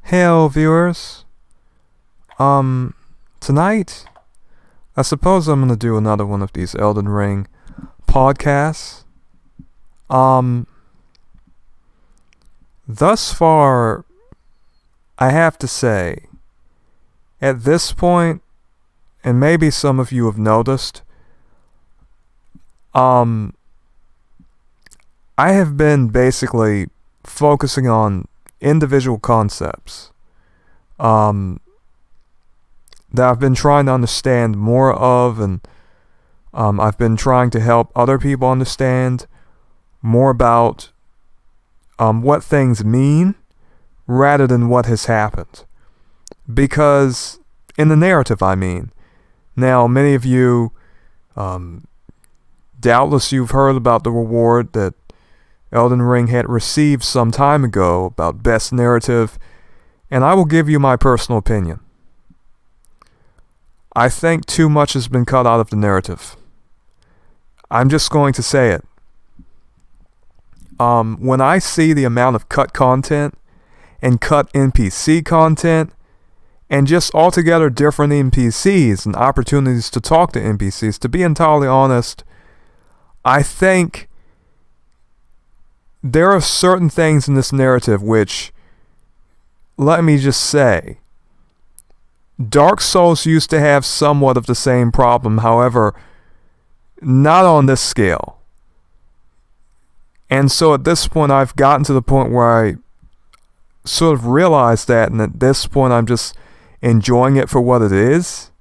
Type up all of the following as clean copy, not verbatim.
Hello, viewers. Tonight, I suppose I'm gonna do another one of these Elden Ring podcasts. Um, Thus far, I have to say, at this point, and maybe some of you have noticed, um, I have been basically focusing on individual concepts. Um, that I've been trying to understand more of, and I've been trying to help other people understand more about what things mean rather than what has happened. Because, in the narrative, I mean. Now, many of you, doubtless you've heard about the reward that Elden Ring had received some time ago about Best Narrative, and I will give you my personal opinion. I think too much has been cut out of the narrative. I'm just going to say it. When I see the amount of cut content and cut NPC content and just altogether different NPCs and opportunities to talk to NPCs, to be entirely honest, I think there are certain things in this narrative which, let me just say, Dark Souls used to have somewhat of the same problem, however, not on this scale. And so at this point, I've gotten to the point where I sort of realized that, and at this point, I'm just enjoying it for what it is.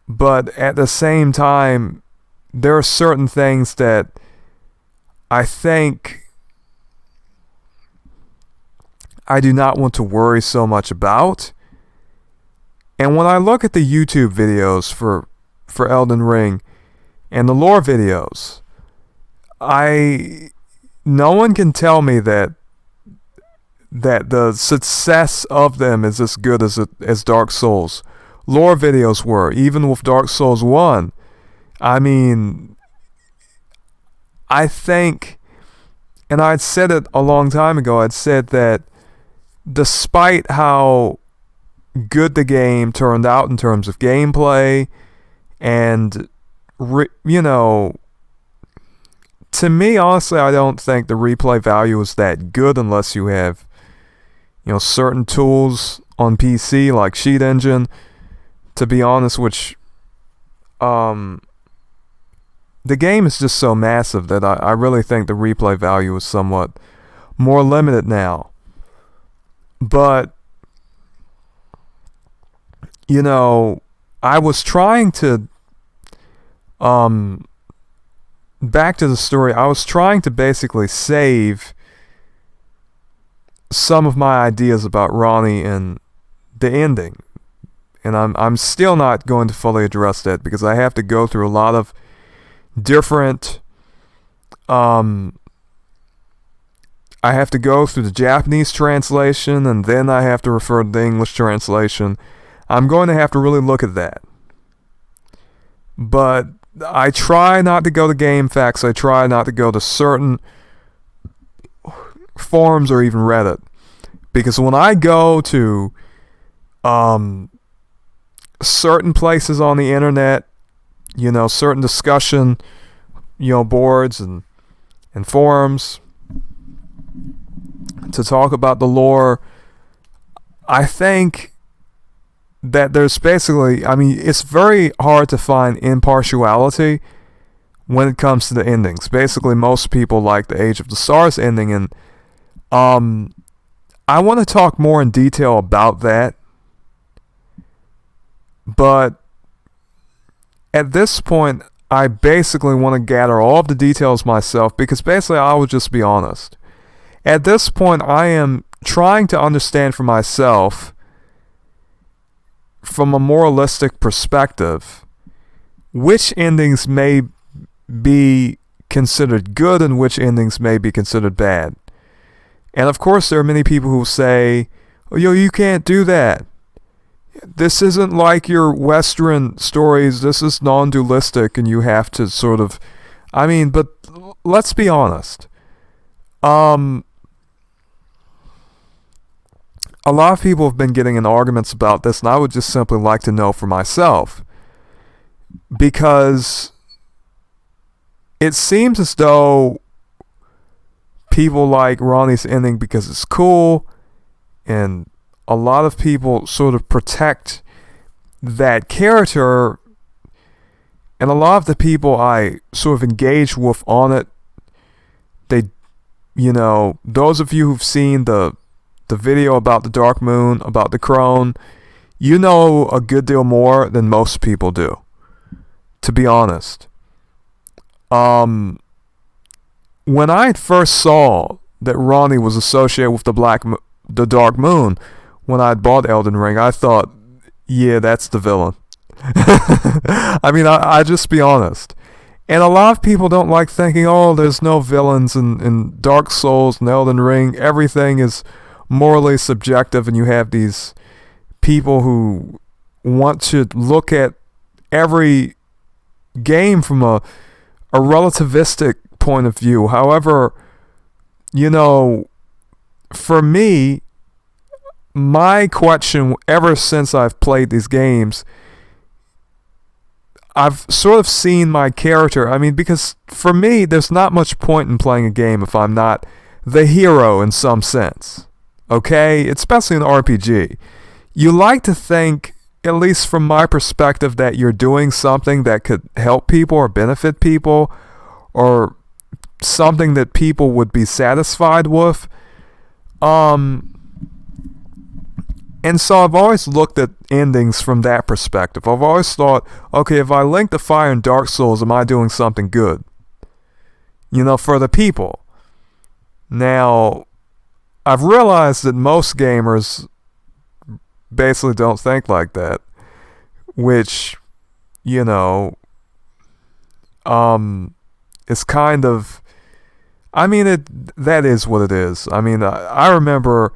But at the same time, there are certain things that I think I do not want to worry so much about. And when I look at the YouTube videos for Elden Ring and the lore videos, no one can tell me that the success of them is as good as Dark Souls lore videos were. Even with Dark Souls 1, I mean, I think, and I'd said it a long time ago, I'd said that despite how good the game turned out in terms of gameplay and, to me, honestly, I don't think the replay value is that good unless you have, certain tools on PC like Cheat Engine, to be honest, which, the game is just so massive that I really think the replay value is somewhat more limited now. But, I was trying to, back to the story, I was trying to basically save some of my ideas about Ranni and the ending. And I'm still not going to fully address that because I have to go through a lot of different, I have to go through the Japanese translation and then I have to refer to the English translation. I'm going to have to really look at that. But I try not to go to GameFAQs. I try not to go to certain forums or even Reddit. Because when I go to certain places on the internet, certain discussion, boards and forums to talk about the lore, I think that there's basically, it's very hard to find impartiality when it comes to the endings. Basically, most people like the Age of the Stars ending, and I want to talk more in detail about that. But at this point, I basically want to gather all of the details myself because basically I will just be honest. At this point, I am trying to understand for myself, from a moralistic perspective, which endings may be considered good and which endings may be considered bad. And of course, there are many people who say, "Oh, you can't do that. This isn't like your Western stories. This is non-dualistic and you have to sort of..." But let's be honest. a lot of people have been getting in arguments about this, and I would just simply like to know for myself. Because it seems as though people like Ranni's ending because it's cool, and a lot of people sort of protect that character, and a lot of the people I sort of engage with on it, they, those of you who've seen the video about the Dark Moon, about the Crone, you know a good deal more than most people do, to be honest. When I first saw that Ranni was associated with the Dark Moon, when I'd bought Elden Ring, I thought, yeah, that's the villain. I mean, I just be honest. And a lot of people don't like thinking, oh, there's no villains in Dark Souls and Elden Ring. Everything is morally subjective, and you have these people who want to look at every game from a relativistic point of view. However, for me, my question ever since I've played these games, I've sort of seen my character. I mean, because for me, there's not much point in playing a game if I'm not the hero in some sense. Okay? Especially in RPG. You like to think, at least from my perspective, that you're doing something that could help people or benefit people, or something that people would be satisfied with. And so I've always looked at endings from that perspective. I've always thought, okay, if I link the fire in Dark Souls, am I doing something good? For the people. Now, I've realized that most gamers basically don't think like that. Which, is kind of... I mean, that is what it is. I mean, I remember...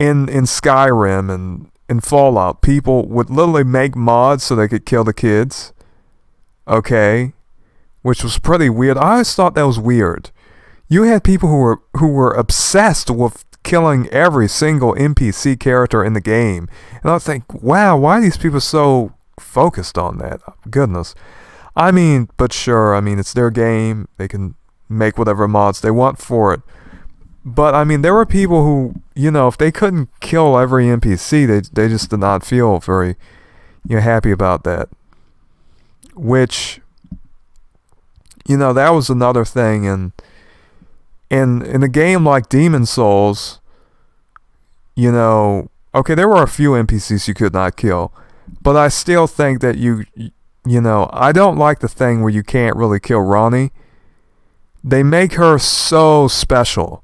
In Skyrim and in Fallout, people would literally make mods so they could kill the kids. Okay? Which was pretty weird. I always thought that was weird. You had people who were obsessed with killing every single NPC character in the game. And I think, wow, why are these people so focused on that? Goodness. I mean, but sure, it's their game. They can make whatever mods they want for it. But, there were people who, if they couldn't kill every NPC, they just did not feel very, happy about that. Which, that was another thing. And in a game like Demon Souls, okay, there were a few NPCs you could not kill. But I still think that I don't like the thing where you can't really kill Ranni. They make her so special.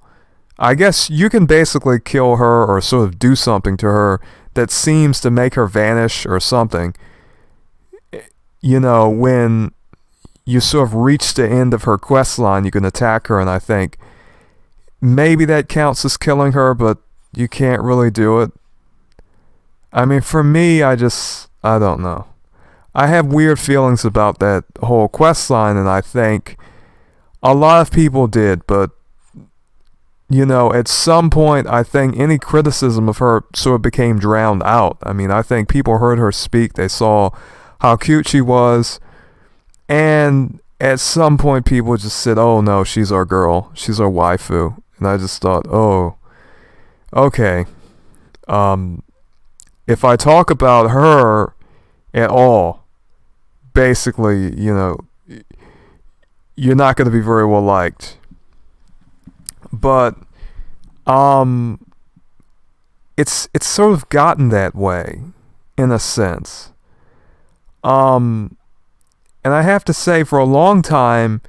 I guess you can basically kill her or sort of do something to her that seems to make her vanish or something. When you sort of reach the end of her quest line, you can attack her, and I think maybe that counts as killing her, but you can't really do it. For me, I don't know. I have weird feelings about that whole quest line, and I think a lot of people did, but at some point, I think any criticism of her sort of became drowned out. I think people heard her speak. They saw how cute she was. And at some point, people just said, oh, no, she's our girl. She's our waifu. And I just thought, oh, okay. If I talk about her at all, basically, you're not going to be very well liked. But it's sort of gotten that way, in a sense. And I have to say, for a long time,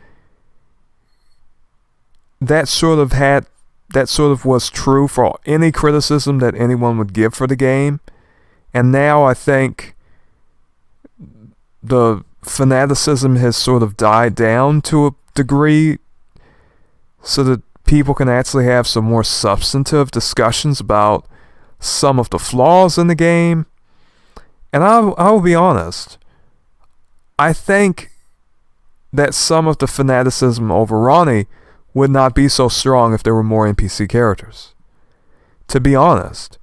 that sort of was true for any criticism that anyone would give for the game. And now I think the fanaticism has sort of died down to a degree, so that people can actually have some more substantive discussions about some of the flaws in the game. And I will be honest, I think that some of the fanaticism over Ranni would not be so strong if there were more NPC characters. to be honest.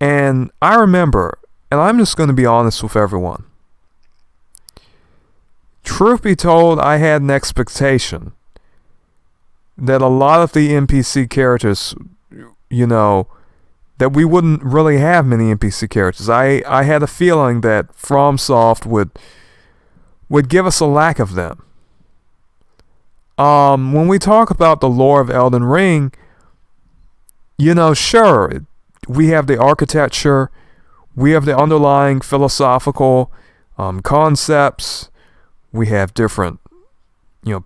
And I remember, and I'm just going to be honest with everyone. Truth be told, I had an expectation that a lot of the NPC characters, that we wouldn't really have many NPC characters. I had a feeling that FromSoft would give us a lack of them. When we talk about the lore of Elden Ring, sure, we have the architecture, we have the underlying philosophical concepts, we have different,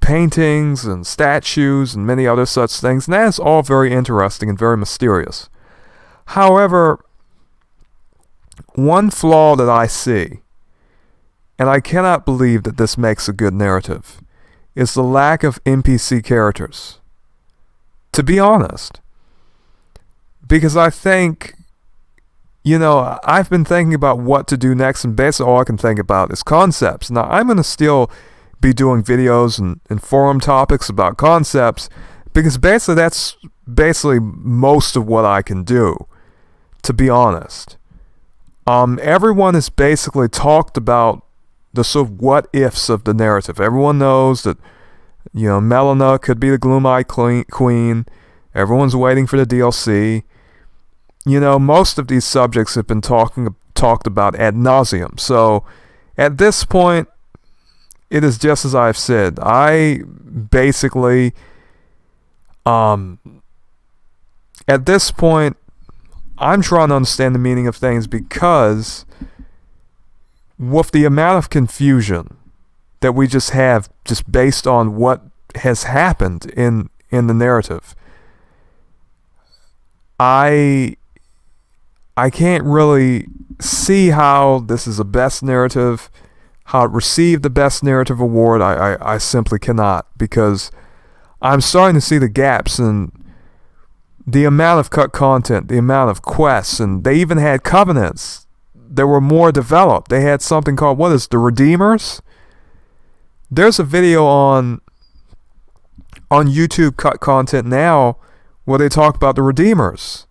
paintings and statues and many other such things, and that's all very interesting and very mysterious. However, one flaw that I see, and I cannot believe that this makes a good narrative, is the lack of NPC characters. To be honest. Because I think, I've been thinking about what to do next, and basically all I can think about is concepts. Now, I'm going to still be doing videos and forum topics about concepts, because basically that's most of what I can do, to be honest. Everyone has basically talked about the sort of what-ifs of the narrative. Everyone knows that, Melina could be the Gloom-Eyed Queen. Everyone's waiting for the DLC. Most of these subjects have been talked about ad nauseum. So, at this point, it is just as I've said. I basically, at this point, I'm trying to understand the meaning of things, because with the amount of confusion that we just have just based on what has happened in the narrative, I can't really see how this is the best narrative, how it received the best narrative award. I simply cannot, because I'm starting to see the gaps in the amount of cut content, the amount of quests, and they even had covenants that were more developed. They had something called, the Redeemers? There's a video on YouTube cut content now where they talk about the Redeemers.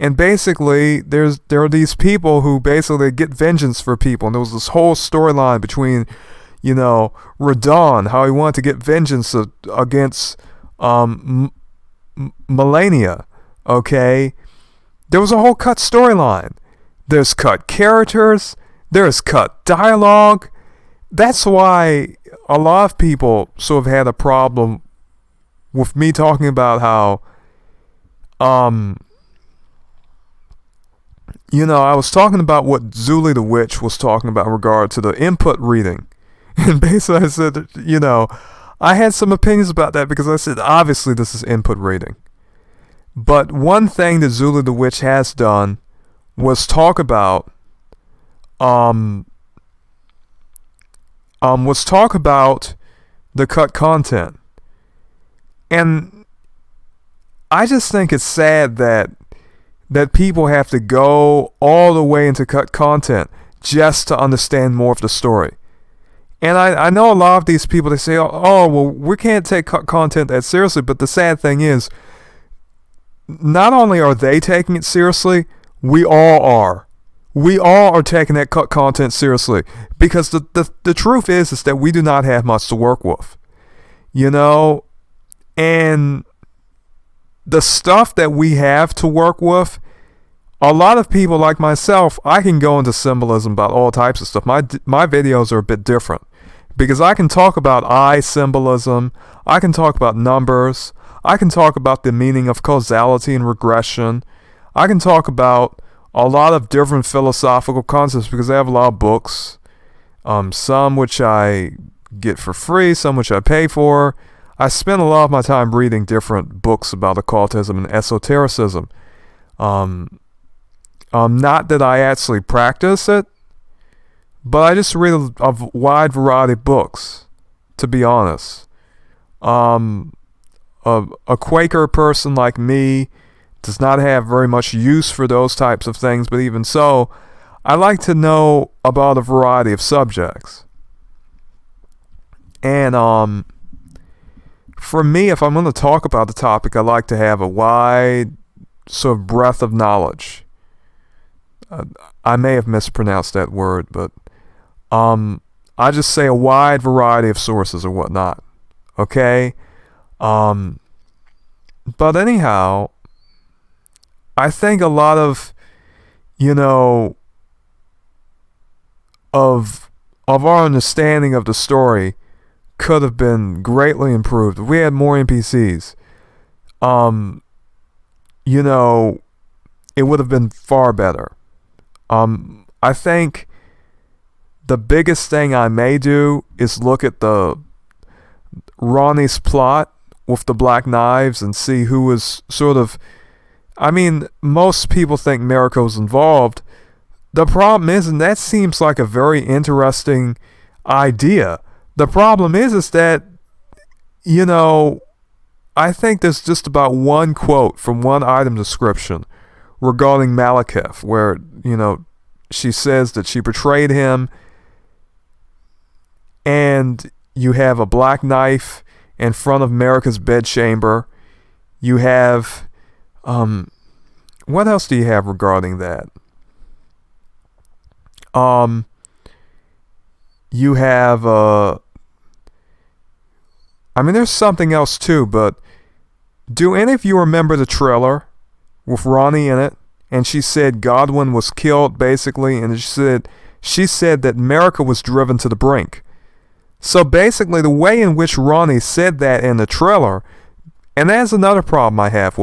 And basically, there are these people who basically get vengeance for people. And there was this whole storyline between, Radon, how he wanted to get vengeance against Melania. Okay? There was a whole cut storyline. There's cut characters. There's cut dialogue. That's why a lot of people sort of had a problem with me talking about how, I was talking about what Zuli the Witch was talking about in regard to the input reading. And basically I said, I had some opinions about that, because I said, obviously this is input reading. But one thing that Zuli the Witch has done was talk about the cut content. And I just think it's sad that people have to go all the way into cut content just to understand more of the story. And I know a lot of these people, they say, well, we can't take cut content that seriously, but the sad thing is, not only are they taking it seriously, we all are. We all are taking that cut content seriously, because the truth is that we do not have much to work with. And the stuff that we have to work with, a lot of people like myself, I can go into symbolism about all types of stuff. My videos are a bit different, because I can talk about eye symbolism, I can talk about numbers, I can talk about the meaning of causality and regression, I can talk about a lot of different philosophical concepts, because I have a lot of books, some which I get for free, some which I pay for. I spend a lot of my time reading different books about occultism and esotericism. Not that I actually practice it, but I just read a wide variety of books, to be honest. A Quaker person like me does not have very much use for those types of things, but even so, I like to know about a variety of subjects. And for me, if I'm going to talk about the topic, I like to have a wide sort of breadth of knowledge. I may have mispronounced that word, but I just say a wide variety of sources or whatnot. Okay? But anyhow, I think a lot of, of our understanding of the story could have been greatly improved if we had more NPCs. It would have been far better. I think the biggest thing I may do is look at the Ranni's plot with the Black Knives and see who was sort of... I mean, most people think Marika was involved. The problem is, and that seems like a very interesting idea. The problem is that, I think there's just about one quote from one item description regarding Malekith where, she says that she betrayed him, and you have a black knife in front of Marika's bedchamber. You have, what else do you have regarding that? You have, there's something else too, but do any of you remember the trailer with Ranni in it? And she said Godwin was killed, basically, and she said that Marika was driven to the brink. So basically, the way in which Ranni said that in the trailer, and that's another problem I have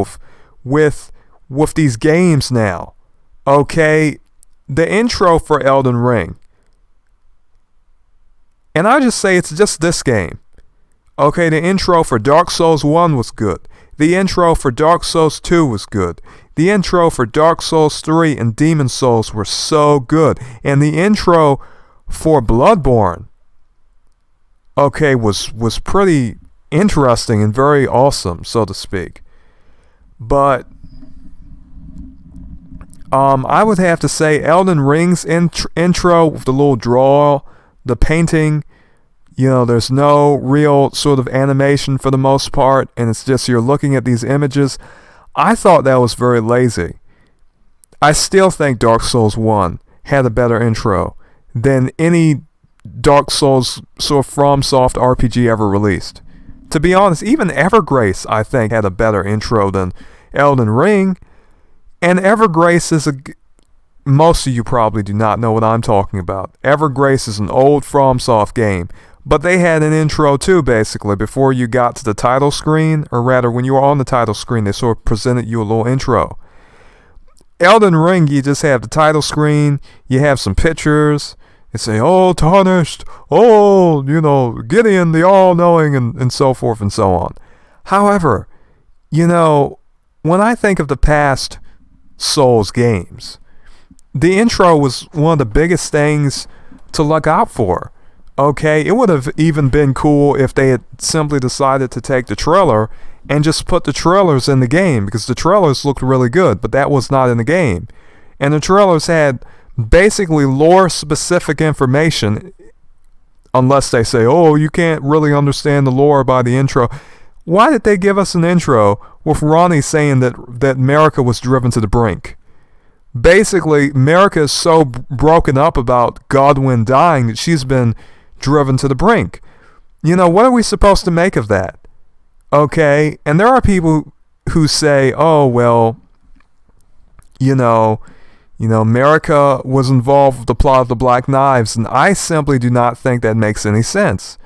with these games now. Okay, the intro for Elden Ring, and I just say it's just this game. Okay, the intro for Dark Souls 1 was good. The intro for Dark Souls 2 was good. The intro for Dark Souls 3 and Demon Souls were so good. And the intro for Bloodborne, okay, was pretty interesting and very awesome, so to speak. But I would have to say Elden Ring's intro with the little draw, the painting, there's no real sort of animation for the most part, and it's just you're looking at these images. I thought that was very lazy. I still think Dark Souls 1 had a better intro than any Dark Souls sort of FromSoft RPG ever released. To be honest, even Evergrace, I think, had a better intro than Elden Ring. And Evergrace is most of you probably do not know what I'm talking about. Evergrace is an old FromSoft game. But they had an intro too, basically, before you got to the title screen, or rather, when you were on the title screen, they sort of presented you a little intro. Elden Ring, you just have the title screen, you have some pictures, you say, oh, Tarnished, oh, Gideon, the all-knowing, and so forth and so on. However, when I think of the past Souls games, the intro was one of the biggest things to look out for. Okay, it would have even been cool if they had simply decided to take the trailer and just put the trailers in the game, because the trailers looked really good, but that was not in the game. And the trailers had basically lore-specific information, unless they say, oh, you can't really understand the lore by the intro. Why did they give us an intro with Ranni saying that Marika was driven to the brink? Basically, Marika is so broken up about Godwin dying that she's been driven to the brink. What are we supposed to make of that? Okay, and there are people who say, oh, well, Marika was involved with the plot of the Black Knives, and I simply do not think that makes any sense.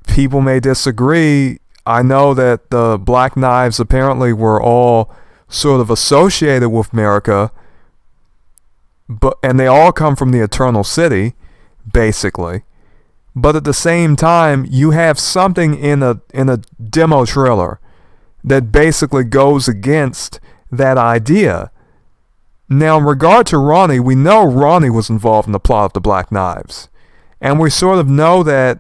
People may disagree. I know that the Black Knives apparently were all sort of associated with Marika, and they all come from the Eternal City, basically. But at the same time, you have something in a demo trailer that basically goes against that idea. Now, in regard to Ranni, we know Ranni was involved in the plot of the Black Knives. And we sort of know that,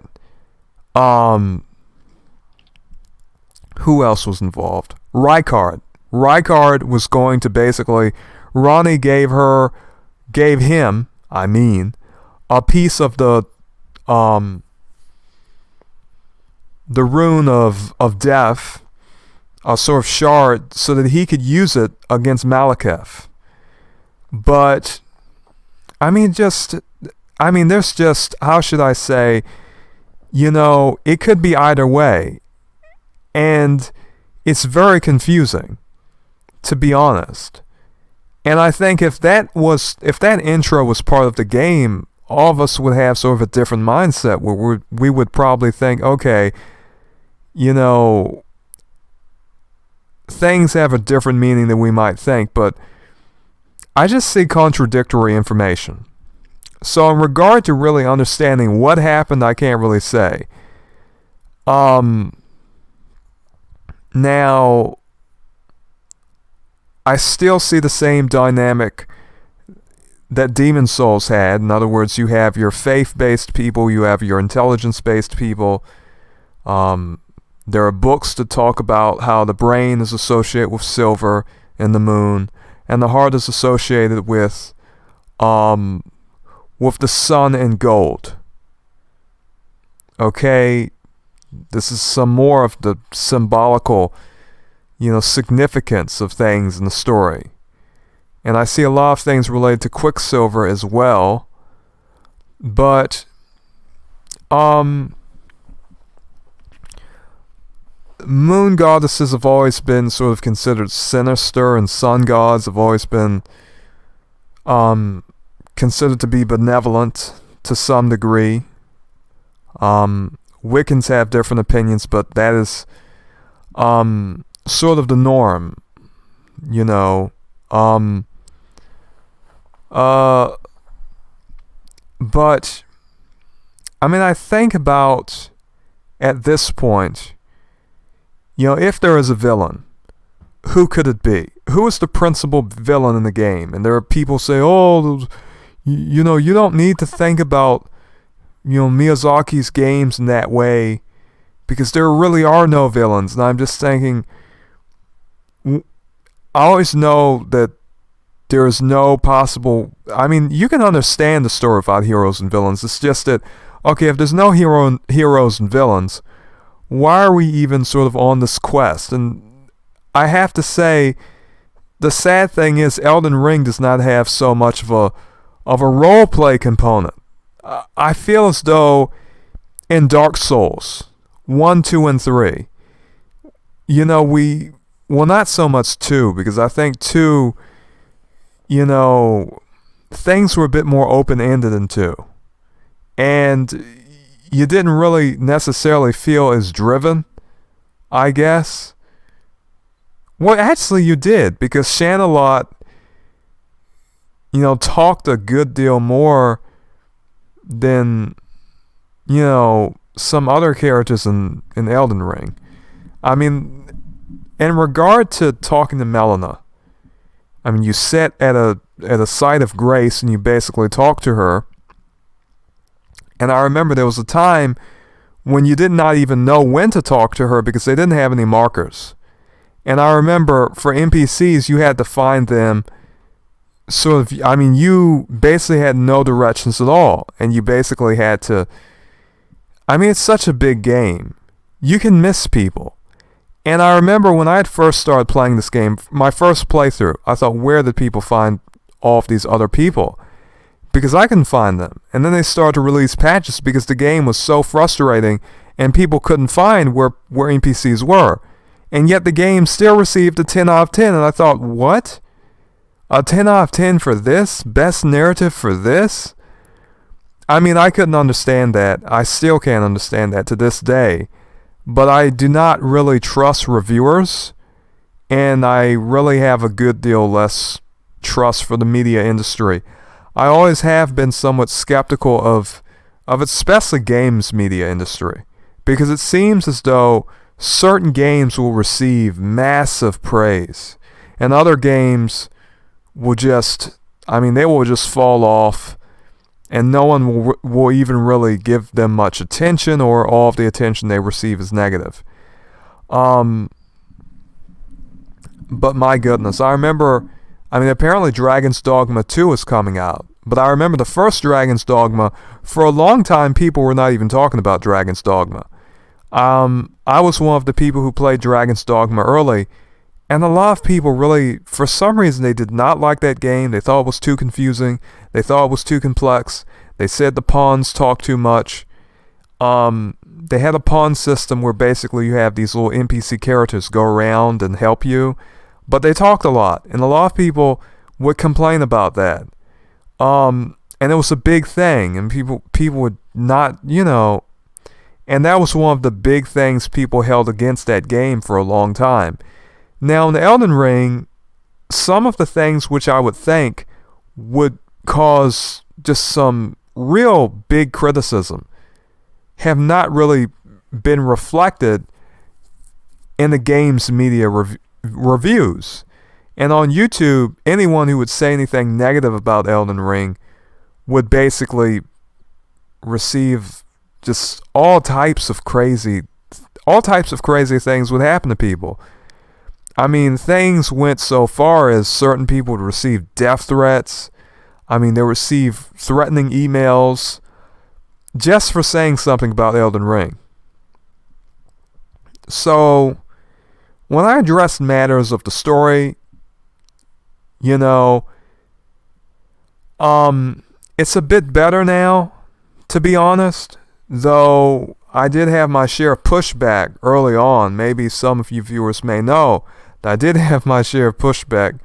who else was involved? Rykard. Rykard was going to basically, Ranni gave him, a piece of the rune of death, a sort of shard so that he could use it against Malekith. But there's just, how should I say, it could be either way. And it's very confusing, to be honest. And I think if that intro was part of the game, all of us would have sort of a different mindset where we would probably think, okay, things have a different meaning than we might think, but I just see contradictory information. So in regard to really understanding what happened, I can't really say. Now, I still see the same dynamic that Demon Souls had. In other words, you have your faith-based people, you have your intelligence-based people. There are books that talk about how the brain is associated with silver and the moon, and the heart is associated with the sun and gold. Okay, this is some more of the symbolical, significance of things in the story. And I see a lot of things related to Quicksilver as well. But, moon goddesses have always been sort of considered sinister, and sun gods have always been considered to be benevolent to some degree. Wiccans have different opinions, but that is sort of the norm, but I think about, at this point, if there is a villain, who could it be? Who is the principal villain in the game? And there are people say, oh, you don't need to think about Miyazaki's games in that way, because there really are no villains. And I'm just thinking, I always know that there is no possible... you can understand the story without heroes and villains. It's just that, okay, if there's no heroes and villains, why are we even sort of on this quest? And I have to say, the sad thing is Elden Ring does not have so much of a role-play component. I feel as though in Dark Souls 1, 2, and 3, well, not so much 2, because I think 2, things were a bit more open-ended in 2. And you didn't really necessarily feel as driven, I guess. Well, actually you did, because Shanalot, talked a good deal more than, some other characters in Elden Ring. In regard to talking to Melina, you sit at a site of grace and you basically talk to her. And I remember there was a time when you did not even know when to talk to her because they didn't have any markers. And I remember for NPCs, you had to find them sort of, you basically had no directions at all. And you basically had to, it's such a big game. You can miss people. And I remember when I had first started playing this game, my first playthrough, I thought, where did people find all of these other people? Because I couldn't find them. And then they started to release patches because the game was so frustrating and people couldn't find where NPCs were. And yet the game still received a 10 out of 10. And I thought, what? A 10 out of 10 for this? Best narrative for this? I couldn't understand that. I still can't understand that to this day. But I do not really trust reviewers. And I really have a good deal less trust for the media industry. I always have been somewhat skeptical of especially games media industry. Because it seems as though certain games will receive massive praise. And other games will just, they will just fall off. And no one will even really give them much attention, or all of the attention they receive is negative. But my goodness, I remember, apparently Dragon's Dogma 2 is coming out. But I remember the first Dragon's Dogma, for a long time people were not even talking about Dragon's Dogma. I was one of the people who played Dragon's Dogma early, and a lot of people really, for some reason, they did not like that game. They thought it was too confusing. They thought it was too complex. They said the pawns talked too much. They had a pawn system where basically you have these little NPC characters go around and help you, but they talked a lot, and a lot of people would complain about that. And it was a big thing, and people would not, and that was one of the big things people held against that game for a long time. Now, in the Elden Ring, some of the things which I would think would cause just some real big criticism have not really been reflected in the game's media reviews. And on YouTube, anyone who would say anything negative about Elden Ring would basically receive just all types of crazy things would happen to people. I mean, things went so far as certain people would receive death threats. I mean, they receive threatening emails just for saying something about Elden Ring. So, when I address matters of the story, it's a bit better now, to be honest. Though I did have my share of pushback early on. Maybe some of you viewers may know that I did have my share of pushback,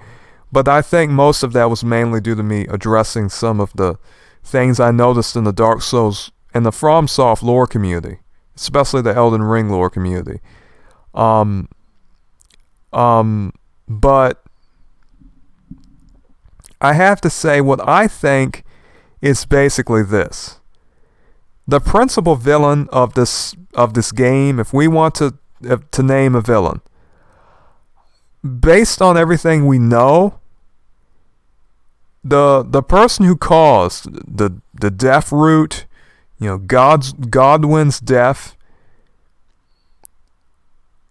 but I think most of that was mainly due to me addressing some of the things I noticed in the Dark Souls and the FromSoft lore community, especially the Elden Ring lore community. But I have to say what I think is basically this. The principal villain of this game, if we want to name a villain, based on everything we know, the person who caused the death root, Godwyn's death,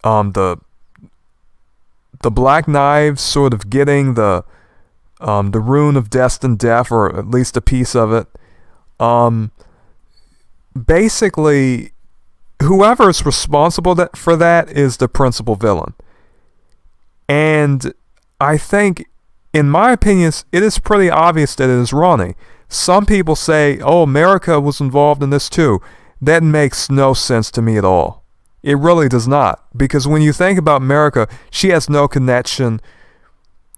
the Black Knives sort of getting the rune of destined death, or at least a piece of it. Basically, whoever is responsible for that is the principal villain. And I think, in my opinion, it is pretty obvious that it is Ranni. Some people say, oh, Marika was involved in this too. That makes no sense to me at all. It really does not. Because when you think about Marika, she has no connection,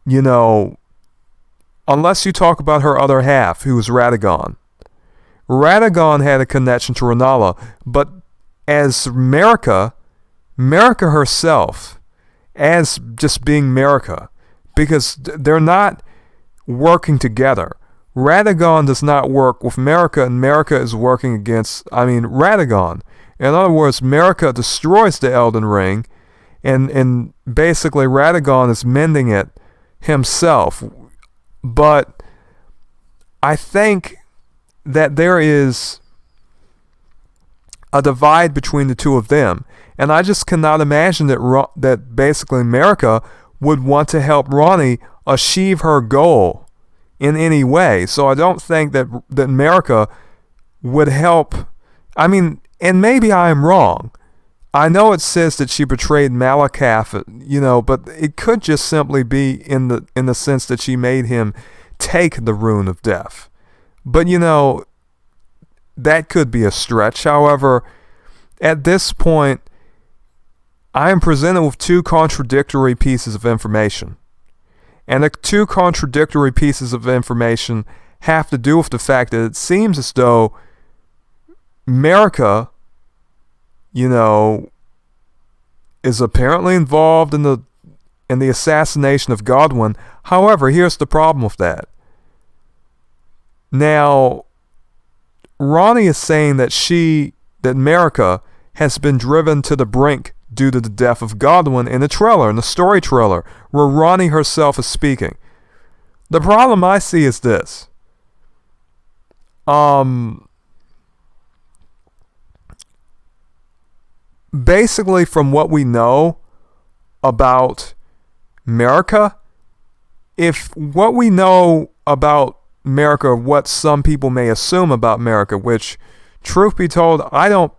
unless you talk about her other half, who is Radagon. Radagon had a connection to Rennala, but as Marika herself, as just being Marika, because they're not working together. Radagon does not work with Marika, and Marika is working against, Radagon. In other words, Marika destroys the Elden Ring, and basically Radagon is mending it himself. But I think that there is a divide between the two of them, and I just cannot imagine that basically Marika would want to help Ranni achieve her goal in any way. So I don't think that Marika would help. And maybe I am wrong. I know it says that she betrayed Malakath, but it could just simply be in the sense that she made him take the rune of death. But that could be a stretch. However, at this point, I am presented with two contradictory pieces of information. And the two contradictory pieces of information have to do with the fact that it seems as though Marika, is apparently involved in the assassination of Godwyn. However, here's the problem with that. Now, Ranni is saying that Marika has been driven to the brink due to the death of Godwyn in the story trailer, where Ranni herself is speaking. The problem I see is this. Basically, from what we know about Marika, if what we know about Marika, what some people may assume about Marika, which, truth be told, I don't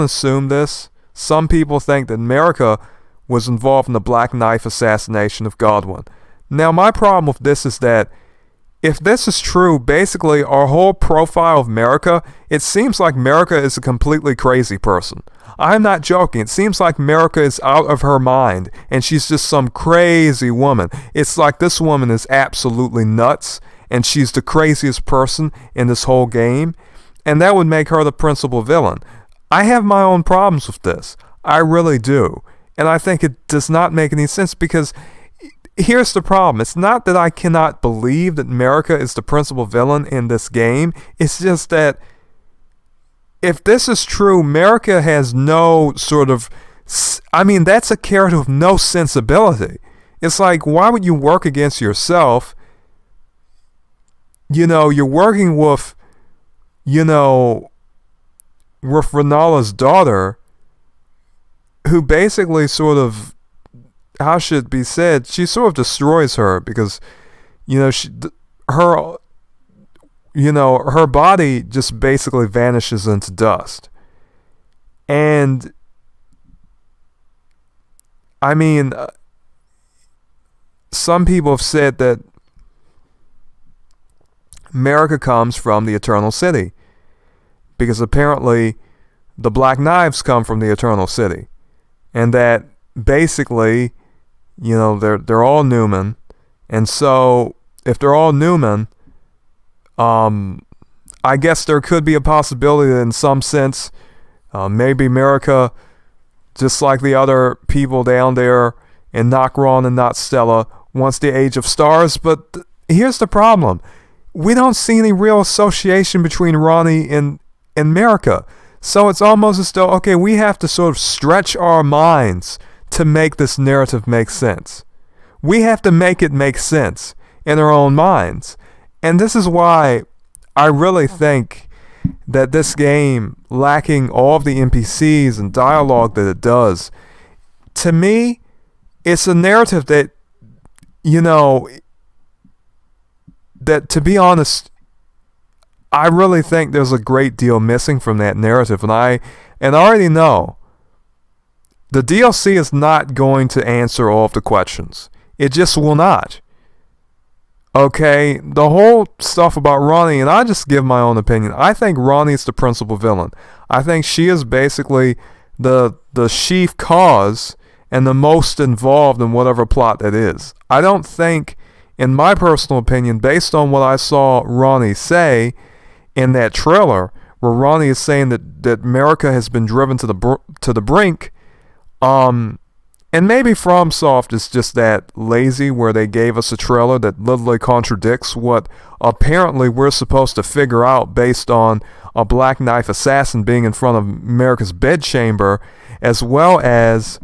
assume this. Some people think that Marika was involved in the Black Knife assassination of Godwin. Now, my problem with this is that if this is true, basically our whole profile of Marika, it seems like Marika is a completely crazy person. I'm not joking. It seems like Marika is out of her mind and she's just some crazy woman. It's like this woman is absolutely nuts and she's the craziest person in this whole game, and that would make her the principal villain. I have my own problems with this. I really do. And I think it does not make any sense because here's the problem. It's not that I cannot believe that Marika is the principal villain in this game. It's just that if this is true, Marika has no sort of... I mean, that's a character with no sensibility. It's like, why would you work against yourself? You know, you're working with, you know, with Ranala's daughter, who basically sort of, how should it be said, she sort of destroys her because, you know, her body just basically vanishes into dust. And I mean, some people have said that Marika comes from the Eternal City because apparently the Black Knives come from the Eternal City, and that basically, you know, they're all Newman, and so if they're all Newman, I guess there could be a possibility that in some sense, maybe Marika, just like the other people down there in Nokron and Not Stella, wants the Age of Stars. But here's the problem. We don't see any real association between Ranni and Marika. So it's almost as though, okay, we have to sort of stretch our minds to make this narrative make sense. We have to make it make sense in our own minds. And this is why I really think that this game, lacking all of the NPCs and dialogue that it does, to me, it's a narrative that, you know, that, to be honest, I really think there's a great deal missing from that narrative. And I already know the DLC is not going to answer all of the questions. It just will not. Okay, the whole stuff about Ranni, and I just give my own opinion. I think Ranni is the principal villain. I think she is basically the chief cause and the most involved in whatever plot that is. I don't think, in my personal opinion, based on what I saw Ranni say in that trailer, where Ranni is saying that Marika has been driven to the brink, and maybe FromSoft is just that lazy where they gave us a trailer that literally contradicts what apparently we're supposed to figure out based on a Black Knife assassin being in front of Marika's bedchamber, as well as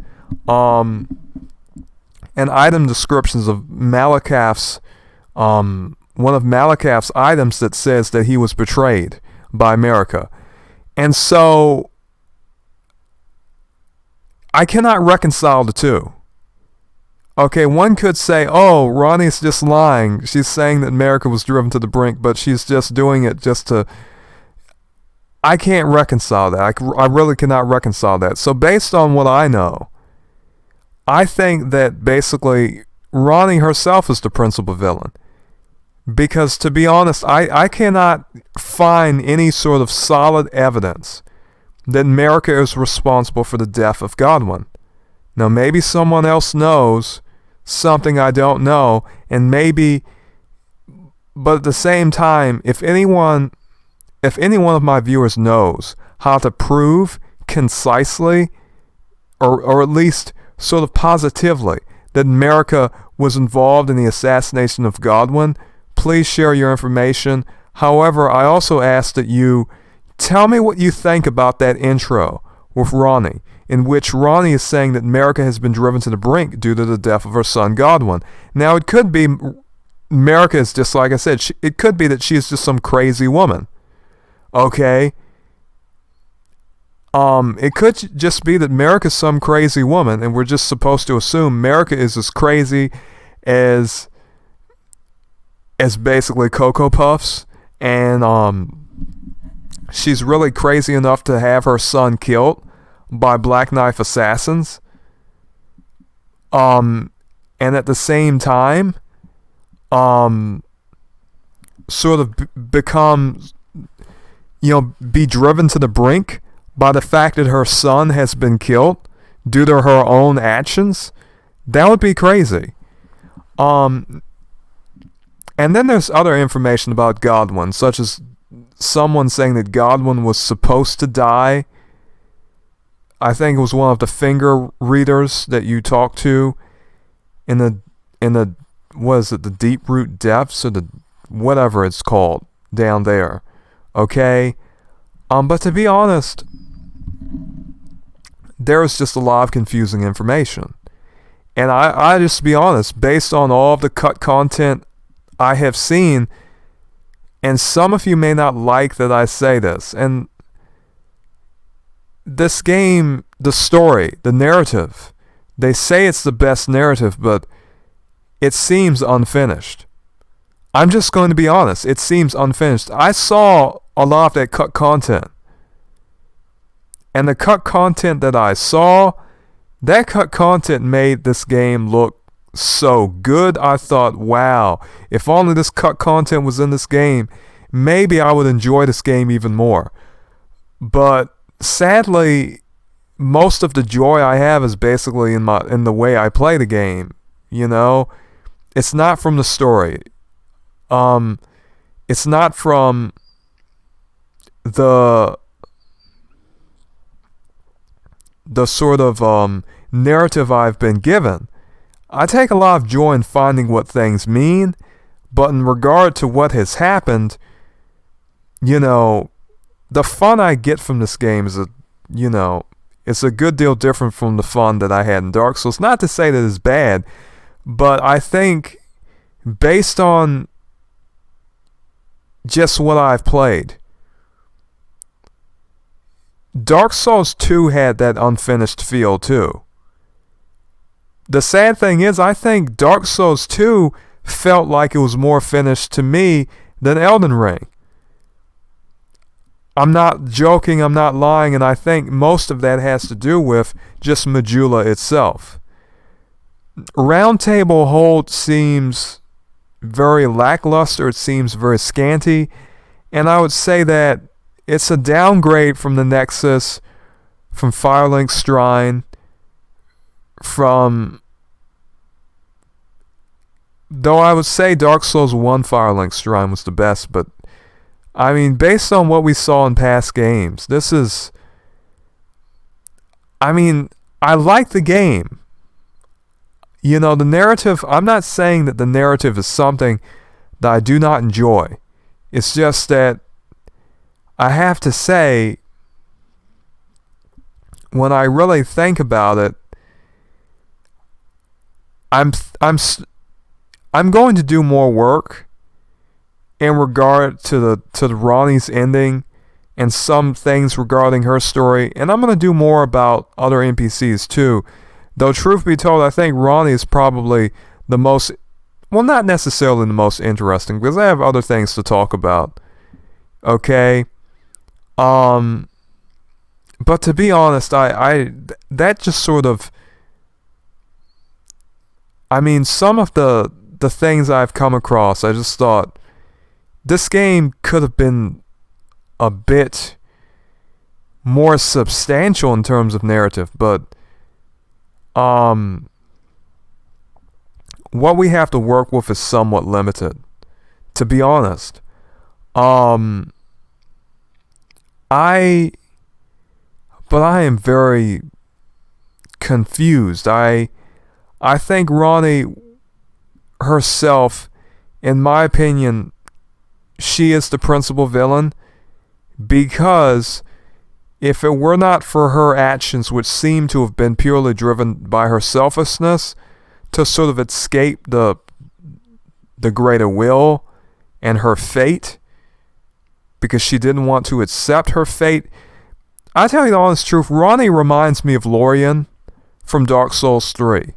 an item descriptions of Malakaf's one of Malakaf's items that says that he was betrayed by Marika. And so I cannot reconcile the two. Okay, one could say, oh, Ranni's just lying. She's saying that Marika was driven to the brink, but she's just doing it just to... I can't reconcile that. I really cannot reconcile that. So based on what I know, I think that basically Ranni herself is the principal villain. Because to be honest, I cannot find any sort of solid evidence that Marika is responsible for the death of Godwin. Now maybe someone else knows something I don't know, and maybe, but at the same time, if any one of my viewers knows how to prove concisely, or at least sort of positively, that Marika was involved in the assassination of Godwin, please share your information. However, I also ask that you tell me what you think about that intro with Ranni, in which Ranni is saying that Marika has been driven to the brink due to the death of her son Godwin. Now, it could be Marika is just, like I said, it could be that she is just some crazy woman. Okay? It could just be that Marika is some crazy woman, and we're just supposed to assume Marika is as crazy as basically Cocoa Puffs, and she's really crazy enough to have her son killed by Black Knife assassins. And at the same time, sort of become, be driven to the brink by the fact that her son has been killed due to her own actions. That would be crazy. And then there's other information about Godwin, such as someone saying that Godwin was supposed to die. I think it was one of the finger readers that you talk to in the what is it, the deep root depths, or the whatever it's called down there. Okay? But to be honest, there's just a lot of confusing information. And I just, to be honest, based on all of the cut content I have seen, and some of you may not like that I say this, and this game, the story, the narrative, they say it's the best narrative, but it seems unfinished. I'm just going to be honest, it seems unfinished. I saw a lot of that cut content, and the cut content that I saw, that cut content made this game look so good. I thought, wow, if only this cut content was in this game, maybe I would enjoy this game even more. But sadly, most of the joy I have is basically in the way I play the game. It's not from the story. It's not from the sort of narrative I've been given. I take a lot of joy in finding what things mean, but in regard to what has happened, the fun I get from this game is it's a good deal different from the fun that I had in Dark Souls. Not to say that it's bad, but I think based on just what I've played, Dark Souls 2 had that unfinished feel too. The sad thing is, I think Dark Souls 2 felt like it was more finished to me than Elden Ring. I'm not joking, I'm not lying, and I think most of that has to do with just Majula itself. Round Table Hold seems very lackluster, it seems very scanty, and I would say that it's a downgrade from the Nexus, from Firelink's Shrine, though I would say Dark Souls 1 Firelink's Shrine was the best, but I mean, based on what we saw in past games, I like the game. The narrative, I'm not saying that the narrative is something that I do not enjoy. It's just that I have to say, when I really think about it, I'm going to do more work in regard to the Ranni's ending and some things regarding her story, and I'm going to do more about other NPCs too. Though truth be told, I think Ranni is probably the most, well, not necessarily the most interesting, because I have other things to talk about. Okay? But to be honest, I that just sort of, some of the things I've come across, I just thought, this game could have been a bit more substantial in terms of narrative, but what we have to work with is somewhat limited, to be honest. But I am very confused. I think Ranni herself, in my opinion, she is the principal villain, because if it were not for her actions, which seem to have been purely driven by her selfishness to sort of escape the greater will and her fate, because she didn't want to accept her fate, I tell you the honest truth, Ranni reminds me of Lorien from Dark Souls 3,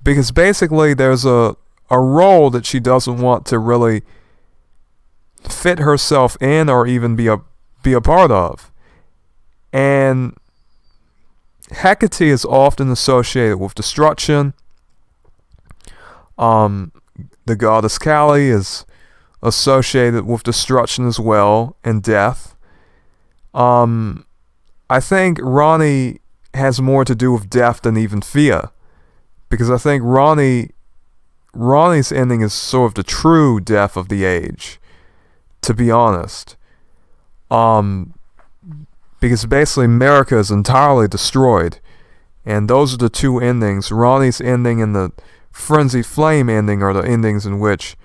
because basically there's a role that she doesn't want to really fit herself in or even be a part of. And Hecate is often associated with destruction. The goddess Kali is associated with destruction as well and death. I think Ranni has more to do with death than even Fia, because I think Ranni's ending is sort of the true death of the age, to be honest. Because basically Marika is entirely destroyed, and those are the two endings. Ranni's ending and the Frenzied Flame ending are the endings in which,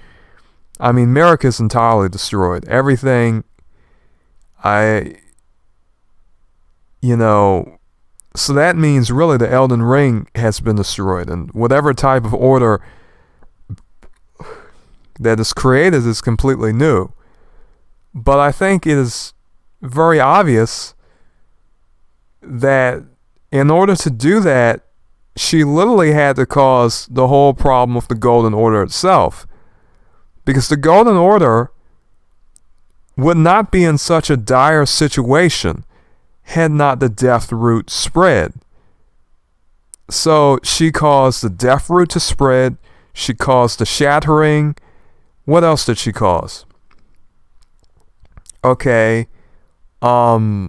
I mean, Marika is entirely destroyed. Everything, so that means really the Elden Ring has been destroyed, and whatever type of order that is created is completely new. But I think it is very obvious that in order to do that, she literally had to cause the whole problem with the Golden Order itself. Because the Golden Order would not be in such a dire situation had not the Death Root spread. So she caused the Death Root to spread. She caused the Shattering. What else did she cause? Okay. I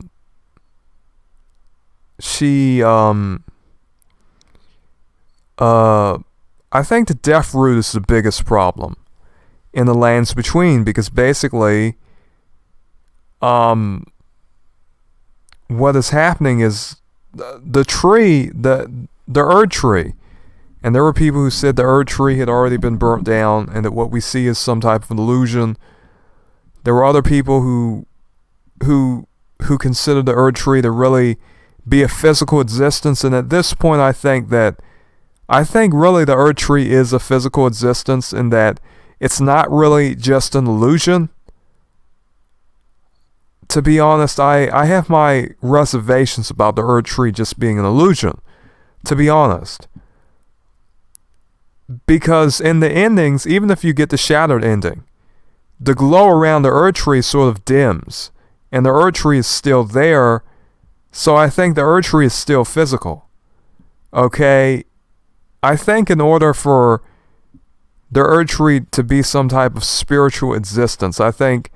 think the Death Root is the biggest problem in the lands between, because basically, what is happening is the tree, the Erd Tree, and there were people who said the Erd Tree had already been burnt down and that what we see is some type of an illusion. There were other people who considered the Erd Tree to really be a physical existence, and at this point I think really the Erd Tree is a physical existence, in that it's not really just an illusion. To be honest, I have my reservations about the Erd Tree just being an illusion, to be honest. Because in the endings, even if you get the Shattered ending, the glow around the Erd Tree sort of dims, and the Erd Tree is still there, so I think the Erd Tree is still physical. Okay? I think in order for the Erd Tree to be some type of spiritual existence, I think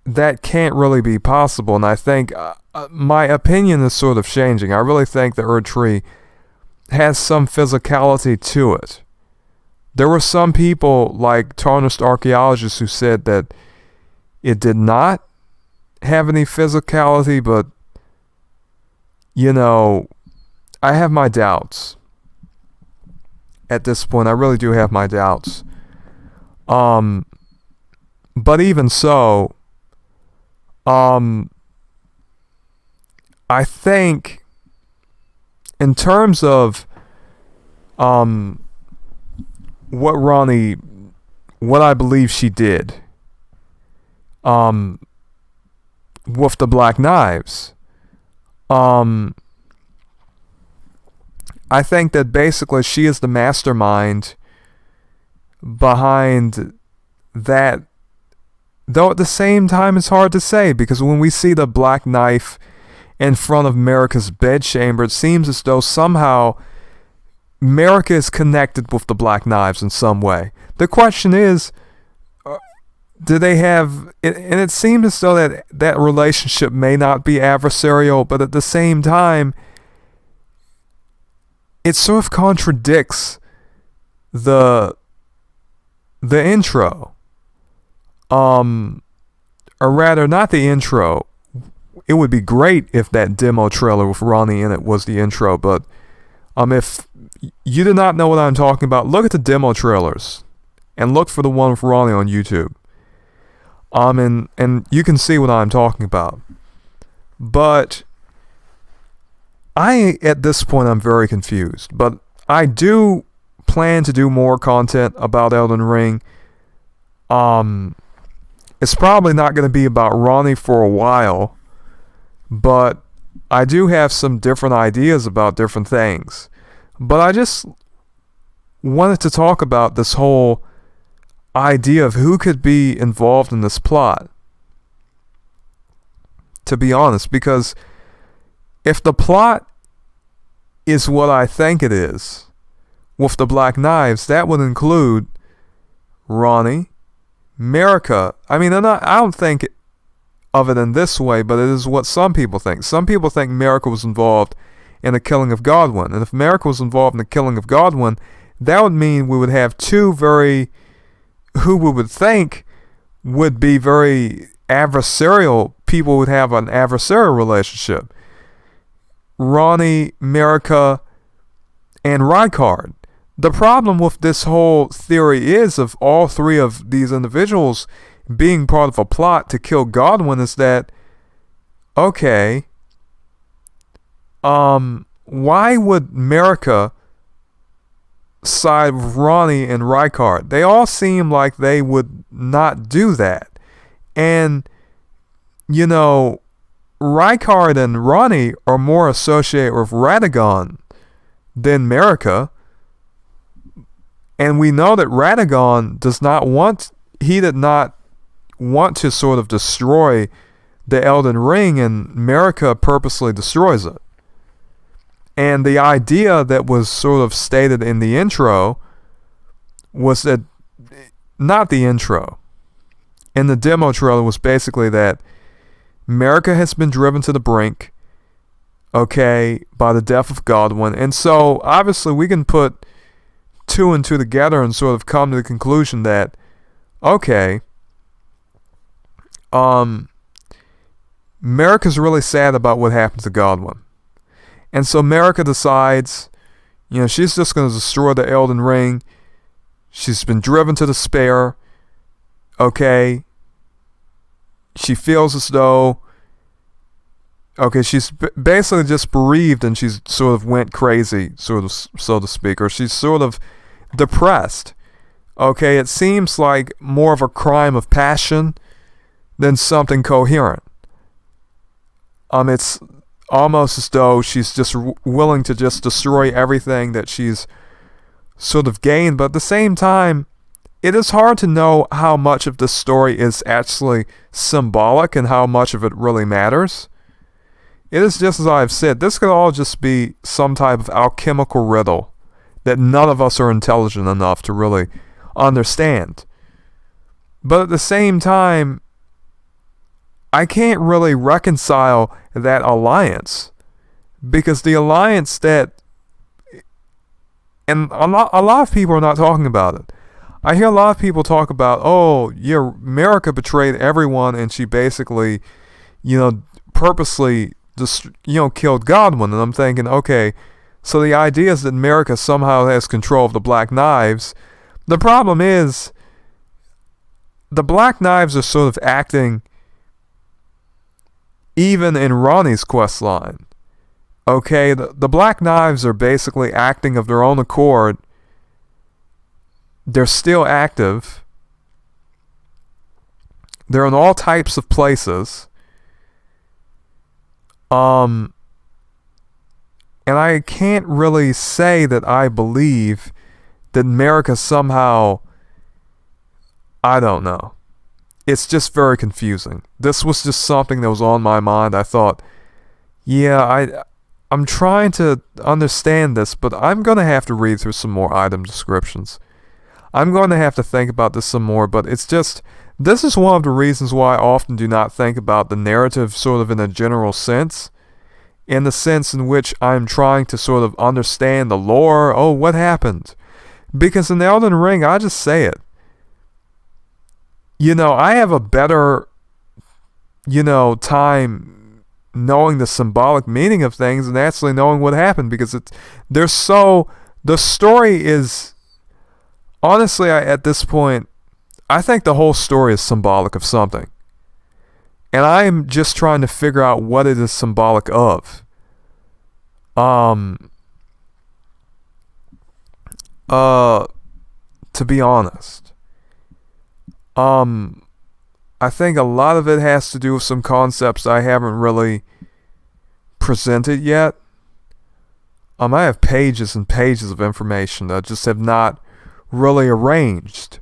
that can't really be possible, and I think my opinion is sort of changing. I really think the Erd Tree has some physicality to it. There were some people, like tarnished archaeologists, who said that it did not have any physicality, but, I have my doubts. At this point, I really do have my doubts. But even so, I think in terms of what I believe she did with the Black Knives, I think that basically she is the mastermind behind that. Though at the same time it's hard to say, because when we see the black knife in front of Marika's bedchamber, it seems as though somehow Marika is connected with the Black Knives in some way. The question is, do they have... And it seems as though that relationship may not be adversarial, but at the same time, it sort of contradicts the intro. Or rather, not the intro. It would be great if that demo trailer with Ranni in it was the intro, but if you do not know what I'm talking about, look at the demo trailers and look for the one with Ranni on YouTube. And you can see what I'm talking about. But at this point, I'm very confused. But I do plan to do more content about Elden Ring. It's probably not going to be about Ranni for a while, but I do have some different ideas about different things. But I just wanted to talk about this whole idea of who could be involved in this plot, to be honest, because if the plot is what I think it is, with the Black Knives, that would include Ranni, Marika. I mean, I don't think of it in this way, but it is what some people think. Some people think Marika was involved in the killing of Godwin. And if Marika was involved in the killing of Godwin, that would mean we would have two who we would think would be very adversarial people, would have an adversarial relationship. Ranni, Marika, and Rykard. The problem with this whole theory is of all three of these individuals being part of a plot to kill Godwin is that, okay, why would Marika side with Ranni and Rykard? They all seem like they would not do that. And, you know, Rykard and Ranni are more associated with Radagon than Marika. And we know that Radagon did not want to sort of destroy the Elden Ring, and Marika purposely destroys it. And the idea that was sort of stated in the intro was that, not the intro, in the demo trailer was basically that Marika has been driven to the brink, okay, by the death of Godwin. And so, obviously, we can put two and two together and sort of come to the conclusion that, okay, Marika's really sad about what happened to Godwin. And so Marika decides, you know, she's just going to destroy the Elden Ring. She's been driven to despair, okay. She feels as though, okay, she's basically just bereaved and she's sort of went crazy, sort of, so to speak, or she's sort of depressed. Okay, it seems like more of a crime of passion than something coherent. It's almost as though she's just willing to just destroy everything that she's sort of gained, but at the same time, it is hard to know how much of this story is actually symbolic and how much of it really matters. It is just as I've said, this could all just be some type of alchemical riddle that none of us are intelligent enough to really understand. But at the same time, I can't really reconcile that alliance, because the alliance that, and a lot of people are not talking about it. I hear a lot of people talk about, oh, yeah, Marika betrayed everyone and she basically, purposely just, killed Godwin. And I'm thinking, okay, so the idea is that Marika somehow has control of the Black Knives. The problem is, the Black Knives are sort of acting even in Ranni's quest line. Okay, the Black Knives are basically acting of their own accord. They're still active. They're in all types of places. And I can't really say that I believe that Marika somehow, I don't know. It's just very confusing. This was just something that was on my mind. I thought, yeah, I'm trying to understand this, but I'm going to have to read through some more item descriptions. I'm going to have to think about this some more, but it's just, this is one of the reasons why I often do not think about the narrative sort of in a general sense, in the sense in which I'm trying to sort of understand the lore. Oh, what happened? Because in Elden Ring, I just say it. I have a better, time knowing the symbolic meaning of things and actually knowing what happened, because the story is, honestly, at this point, I think the whole story is symbolic of something. And I'm just trying to figure out what it is symbolic of. To be honest. I think a lot of it has to do with some concepts I haven't really presented yet. I have pages and pages of information that I just have not really arranged.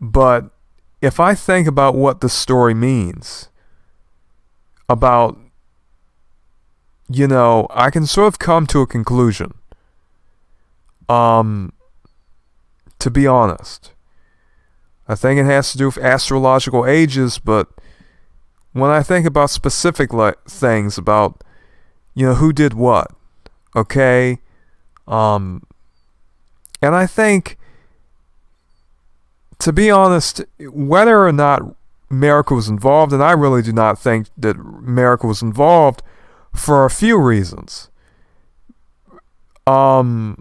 But if I think about what the story means, about I can sort of come to a conclusion. To be honest. I think it has to do with astrological ages, but when I think about specific things about, who did what, okay? And I think, to be honest, whether or not Marika was involved, and I really do not think that Marika was involved for a few reasons. I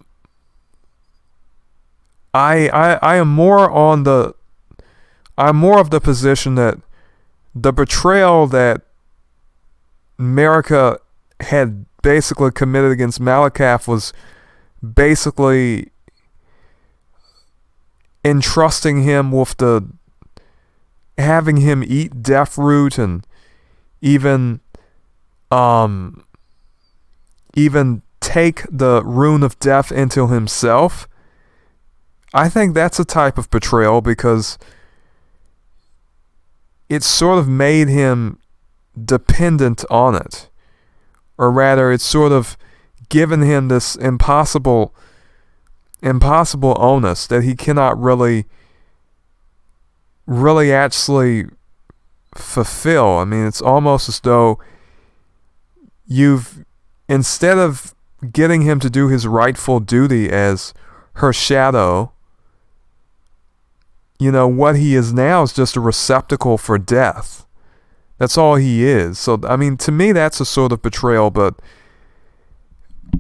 am more on I'm more of the position that the betrayal that Marika had basically committed against Malakath was basically entrusting him with having him eat death root and even take the rune of death into himself. I think that's a type of betrayal because it sort of made him dependent on it. Or rather, it's sort of given him this impossible onus that he cannot really actually fulfill. I mean, it's almost as though instead of getting him to do his rightful duty as her shadow, what he is now is just a receptacle for death. That's all he is. So, I mean, to me, that's a sort of betrayal, but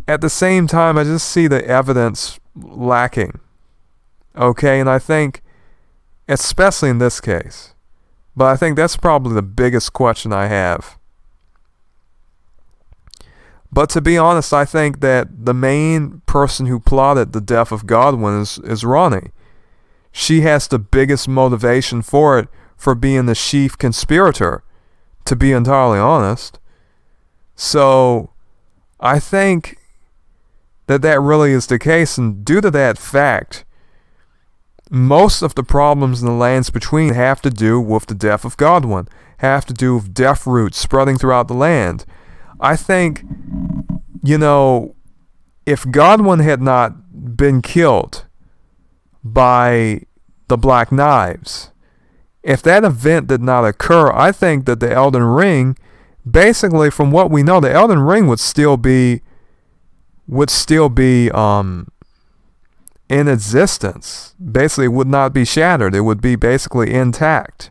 at the same time, I just see the evidence lacking. Okay, and I think, especially in this case, but I think that's probably the biggest question I have. But to be honest, I think that the main person who plotted the death of Godwin is Ranni. She has the biggest motivation for it, for being the chief conspirator, to be entirely honest. So, I think that really is the case, and due to that fact, most of the problems in the lands between have to do with the death of Godwin, have to do with death roots spreading throughout the land. I think, if Godwin had not been killed by the Black Knives, if that event did not occur, I think that the Elden Ring, basically from what we know, the Elden Ring would still be in existence. Basically, it would not be shattered. It would be basically intact.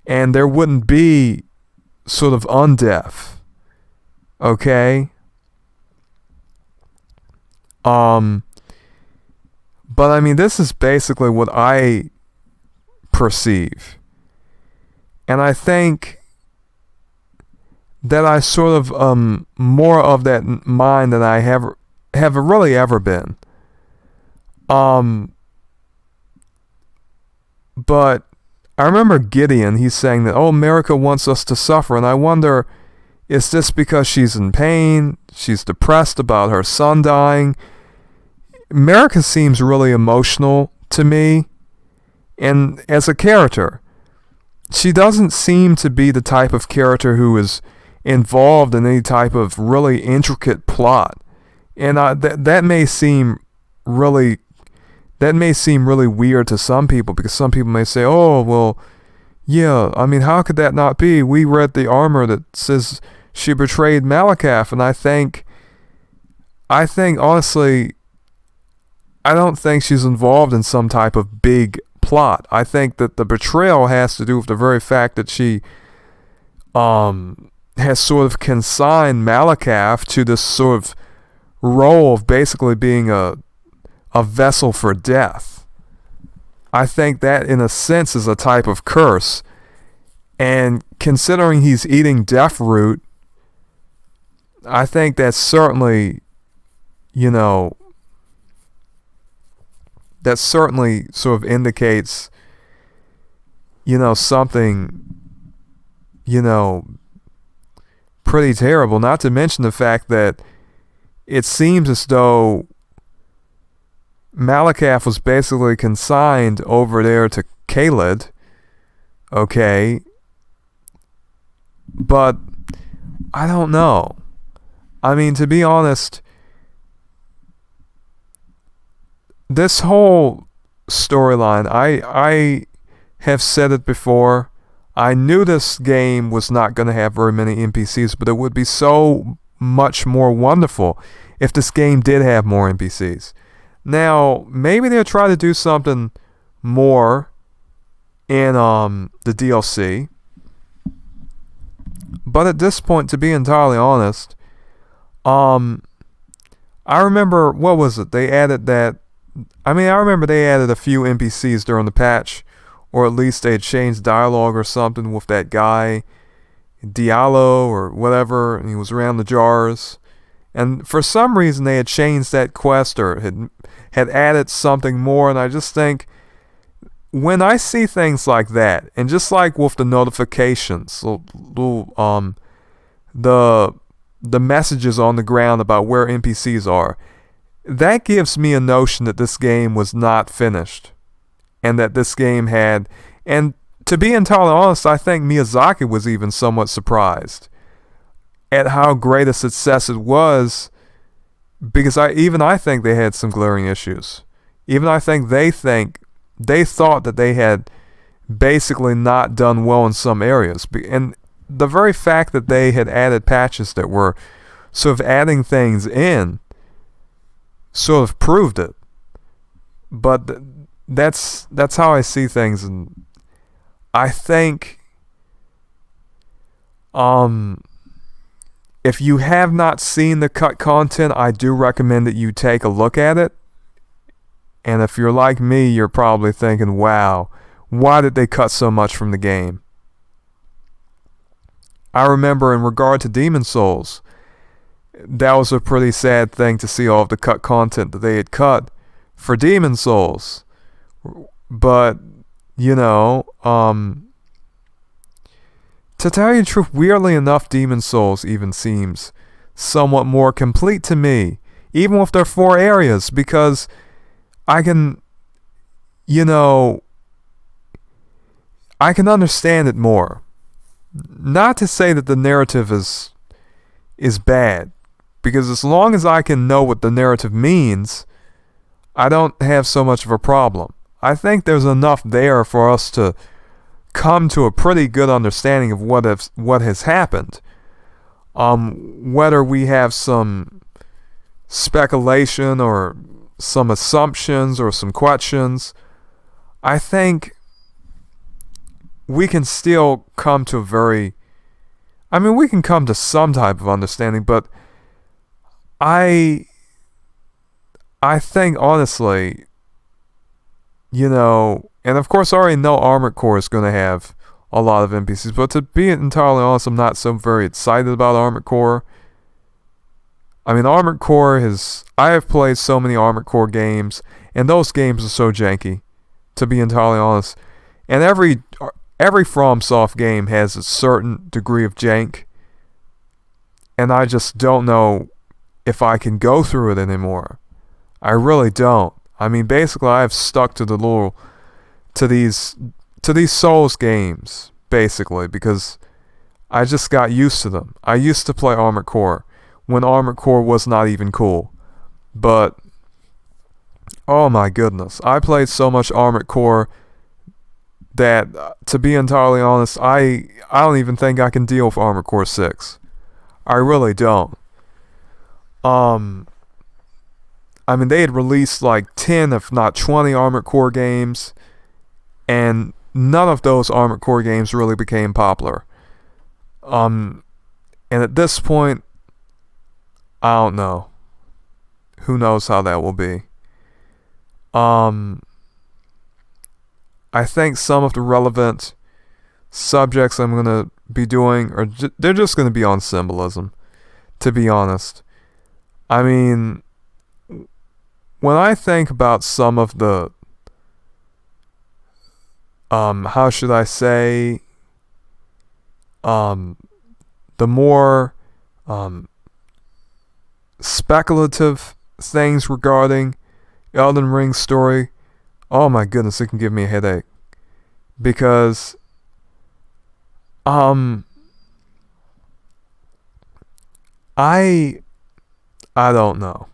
And there wouldn't be sort of undeath. Okay? But I mean, this is basically what I perceive. And I think that I sort of more of that mind than I have really ever been. But I remember Gideon, he's saying that, Marika wants us to suffer, and I wonder, is this because she's in pain? She's depressed about her son dying? Marika seems really emotional to me, and as a character, she doesn't seem to be the type of character who is involved in any type of really intricate plot. And that may seem really weird to some people, because some people may say, oh, well, yeah, I mean, how could that not be? We read the armor that says she betrayed Malakath, and I think honestly, I don't think she's involved in some type of big plot. I think that the betrayal has to do with the very fact that she has sort of consigned Malakath to this sort of role of basically being a vessel for death. I think that in a sense is a type of curse, and considering he's eating death root, I think that certainly sort of indicates something pretty terrible, not to mention the fact that it seems as though Malakath was basically consigned over there to Caelid, okay? But I don't know. I mean, to be honest, this whole storyline, I have said it before. I knew this game was not going to have very many NPCs, but it would be so much more wonderful if this game did have more NPCs. Now, maybe they'll try to do something more in the DLC. But at this point, to be entirely honest, I remember, what was it? They added that. I mean, I remember they added a few NPCs during the patch, or at least they had changed dialogue or something with that guy, Diallo or whatever, and he was around the jars. And for some reason, they had changed that quest or had added something more. And I just think, when I see things like that, and just like with the notifications, the messages on the ground about where NPCs are, that gives me a notion that this game was not finished, and that this game had, and to be entirely honest, I think Miyazaki was even somewhat surprised at how great a success it was, because I think they had some glaring issues. Even I think they thought that they had basically not done well in some areas, and the very fact that they had added patches that were sort of adding things in sort of proved it. But that's how I see things, and I think if you have not seen the cut content, I do recommend that you take a look at it. And if you're like me, you're probably thinking, wow, why did they cut so much from the game? I remember in regard to Demon Souls, that was a pretty sad thing to see all of the cut content that they had cut for Demon Souls. But, to tell you the truth, weirdly enough, Demon Souls even seems somewhat more complete to me, even with their 4 areas, because I can understand it more. Not to say that the narrative is bad, because as long as I can know what the narrative means, I don't have so much of a problem. I think there's enough there for us to come to a pretty good understanding of what has happened. Whether we have some speculation or some assumptions or some questions, I think we can still come to we can come to some type of understanding, but I think honestly, and of course I already know Armored Core is going to have a lot of NPCs, but to be entirely honest, I'm not so very excited about Armored Core. I mean, Armored Core I have played so many Armored Core games, and those games are so janky, to be entirely honest. And every FromSoft game has a certain degree of jank, and I just don't know if I can go through it anymore. I really don't. I mean, basically, I've stuck to these Souls games, basically, because I just got used to them. I used to play Armored Core when Armored Core was not even cool. But, oh my goodness, I played so much Armored Core that, to be entirely honest, I don't even think I can deal with Armored Core 6. I really don't. I mean, they had released like 10, if not 20 Armored Core games, and none of those Armored Core games really became popular. And at this point, I don't know. Who knows how that will be. I think some of the relevant subjects I'm going to be doing they're just going to be on symbolism, to be honest. I mean, when I think about some of the how should I say, the more speculative things regarding Elden Ring's story, oh my goodness, it can give me a headache. Because I I don't know.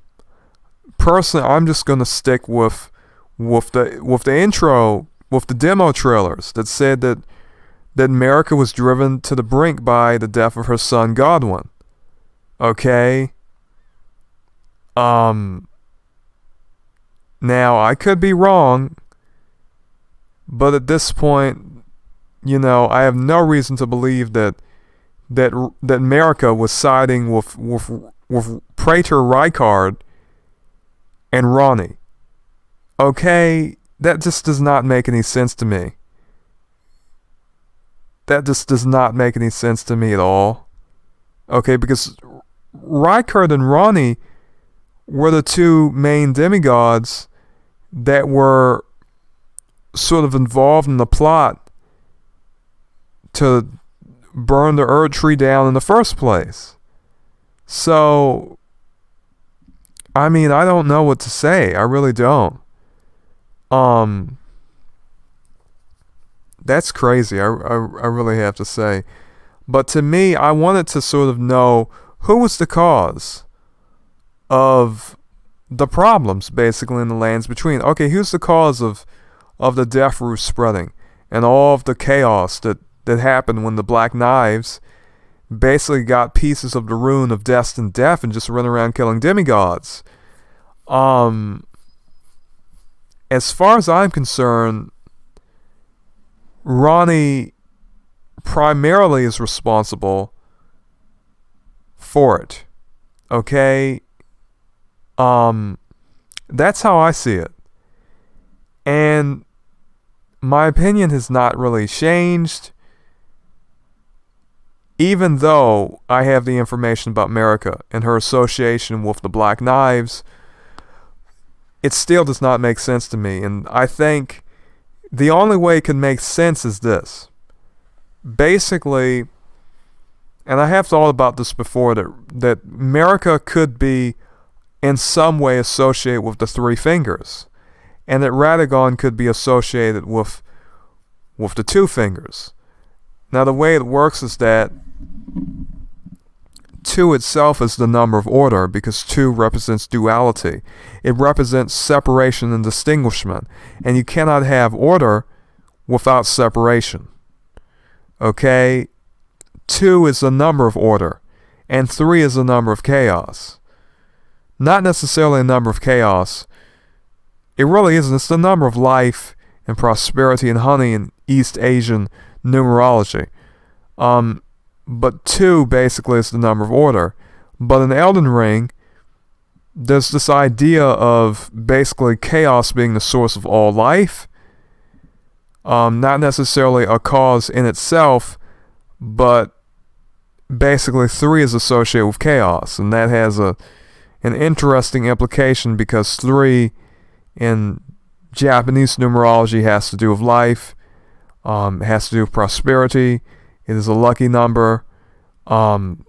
Personally, I'm just gonna stick with the intro, with the demo trailers that said that Marika was driven to the brink by the death of her son Godwin. Okay. Now I could be wrong, but at this point, I have no reason to believe that Marika was siding with Praetor Rykard and Ranni. Okay, that just does not make any sense to me. That just does not make any sense to me at all. Okay, because Rykard and Ranni were the two main demigods that were sort of involved in the plot to burn the Erd Tree down in the first place. So, I mean, I don't know what to say. I really don't. That's crazy. I really have to say. But to me, I wanted to sort of know who was the cause of the problems, basically, in the lands between. Okay, who's the cause of the Death Roof spreading and all of the chaos that happened when the Black Knives basically got pieces of the rune of destined death and just run around killing demigods. As far as I'm concerned, Ranni primarily is responsible for it. Okay? That's how I see it. And my opinion has not really changed, even though I have the information about Marika and her association with the Black Knives. It still does not make sense to me, and I think the only way it can make sense is this. Basically, and I have thought about this before, that Marika could be in some way associated with the Three Fingers, and that Radagon could be associated with the Two Fingers. Now, the way it works is that 2 itself is the number of order, because 2 represents duality. It represents separation and distinguishment, and you cannot have order without separation. Okay? 2 is the number of order, and 3 is the number of chaos. Not necessarily a number of chaos. It really isn't. It's the number of life and prosperity and honey in East Asian numerology. But 2 basically is the number of order. But in Elden Ring, there's this idea of basically chaos being the source of all life. Not necessarily a cause in itself, but basically 3 is associated with chaos. And that has an interesting implication, because 3 in Japanese numerology has to do with life, has to do with prosperity. It is a lucky number. And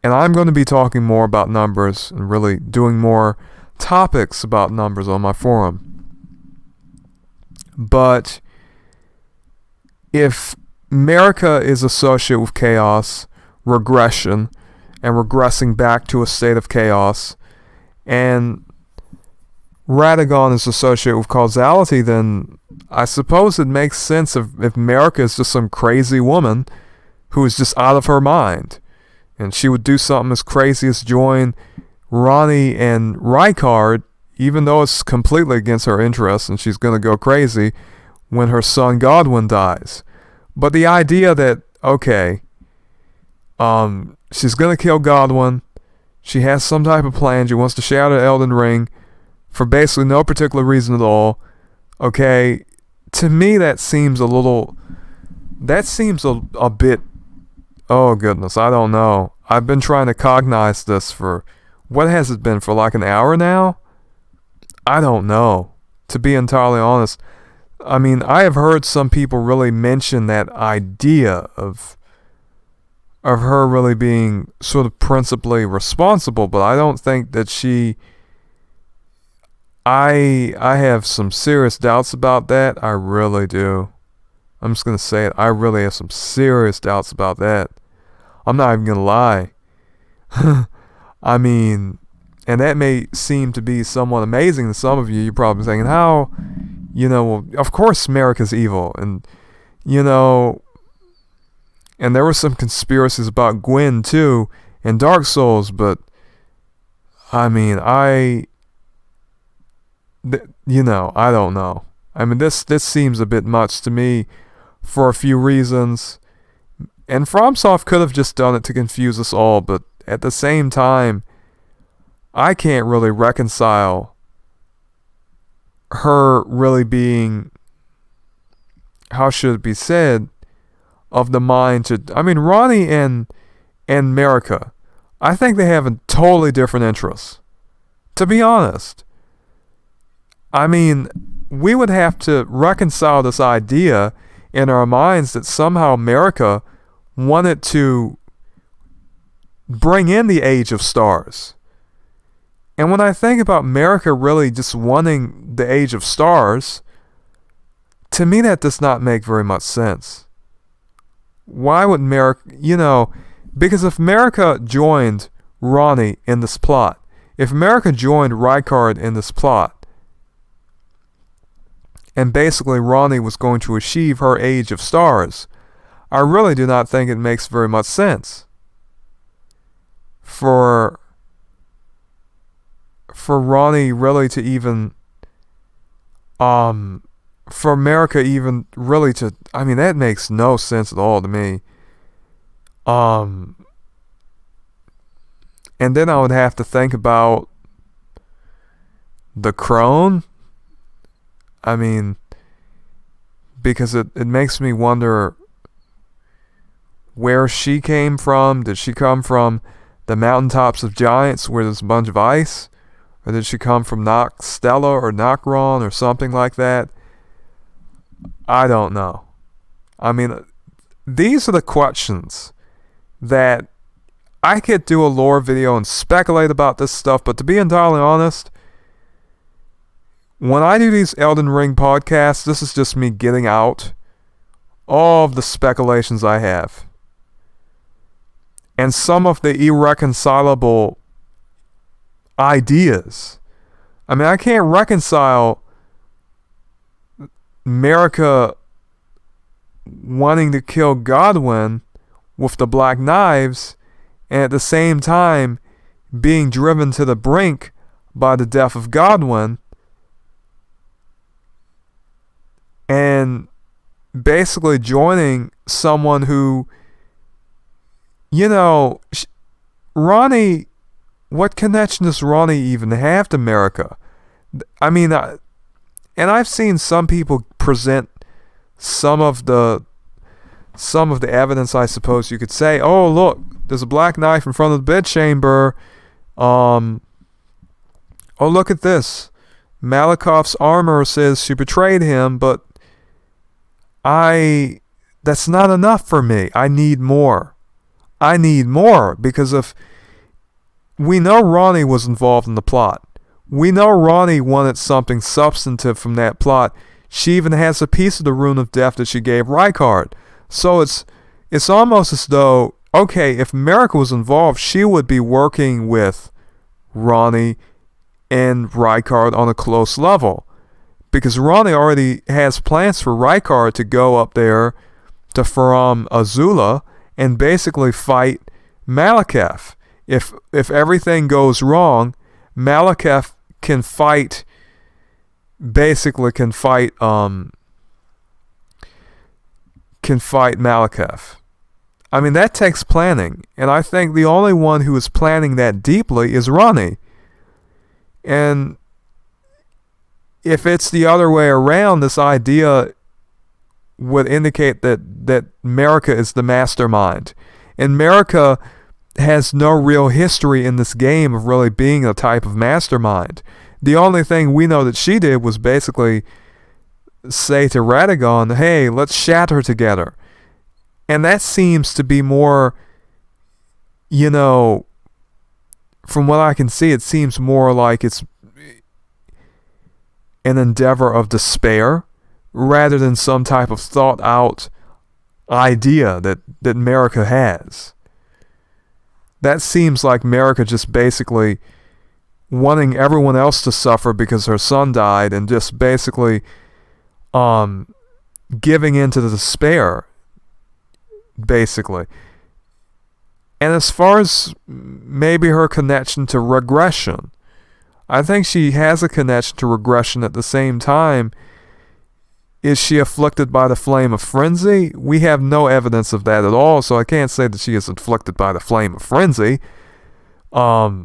I'm going to be talking more about numbers and really doing more topics about numbers on my forum. But if Marika is associated with chaos, regression, and regressing back to a state of chaos, and Radagon is associated with causality, then I suppose it makes sense if Marika is just some crazy woman who is just out of her mind, and she would do something as crazy as join Ranni and Rykard, even though it's completely against her interests, and she's going to go crazy when her son Godwin dies. But the idea that, okay, she's going to kill Godwin, she has some type of plan, she wants to shatter Elden Ring for basically no particular reason at all, okay, to me that seems a bit, oh goodness, I don't know. I've been trying to cognize this for, what has it been, for like an hour now? I don't know, to be entirely honest. I mean, I have heard some people really mention that idea of her really being sort of principally responsible, but I don't think that she, I have some serious doubts about that. I really do. I'm just going to say it. I really have some serious doubts about that. I'm not even going to lie. I mean, and that may seem to be somewhat amazing to some of you. You're probably thinking, how, well, of course Marika's evil, and, and there were some conspiracies about Gwen too in Dark Souls, but I mean, I don't know. I mean, this seems a bit much to me for a few reasons. And FromSoft could have just done it to confuse us all, but at the same time, I can't really reconcile her really being, how should it be said, of the mind to... I mean, Ranni and Marika, I think they have a totally different interests. To be honest. I mean, we would have to reconcile this idea in our minds that somehow Marika wanted to bring in the Age of Stars. And when I think about Marika really just wanting the Age of Stars, to me that does not make very much sense. Why would Marika, because if Marika joined Ranni in this plot, if Marika joined Rykard in this plot, and basically Ranni was going to achieve her Age of Stars, I really do not think it makes very much sense for Ranni really to even, for Marika even really to, I mean, that makes no sense at all to me. And then I would have to think about the crone. I mean, because it makes me wonder where she came from. Did she come from the mountaintops of giants where there's a bunch of ice? Or did she come from Noct Stella or Nocron or something like that? I don't know. I mean, these are the questions that I could do a lore video and speculate about this stuff, but to be entirely honest, when I do these Elden Ring podcasts, this is just me getting out all of the speculations I have. And some of the irreconcilable ideas. I mean, I can't reconcile Marika wanting to kill Godwyn with the Black Knives and at the same time being driven to the brink by the death of Godwyn and basically joining someone who, Ranni, what connection does Ranni even have to Marika? I mean, and I've seen some people present some of the evidence, I suppose you could say. Oh, look, there's a black knife in front of the bedchamber. Oh, look at this. Malakoff's armor says she betrayed him, but that's not enough for me. I need more. Because if we know Ranni was involved in the plot. We know Ranni wanted something substantive from that plot. She even has a piece of the Rune of Death that she gave Rykard. So it's almost as though, okay, if Marika was involved, she would be working with Ranni and Rykard on a close level. Because Ranni already has plans for Rykard to go up there to Farum Azula and basically fight Malakoff. If everything goes wrong, Malakoff can fight Malakoff. I mean, that takes planning, and I think the only one who is planning that deeply is Ranni. And if it's the other way around, this idea would indicate that Marika is the mastermind. And Marika has no real history in this game of really being a type of mastermind. The only thing we know that she did was basically say to Radagon, hey, let's shatter together. And that seems to be more, from what I can see, it seems more like it's an endeavor of despair rather than some type of thought out idea that Marika has. That seems like Marika just basically wanting everyone else to suffer because her son died, and just basically giving into the despair, basically. And as far as maybe her connection to regression, I think she has a connection to regression. At the same time, is she afflicted by the flame of frenzy? We have no evidence of that at all, so I can't say that she is afflicted by the flame of frenzy. But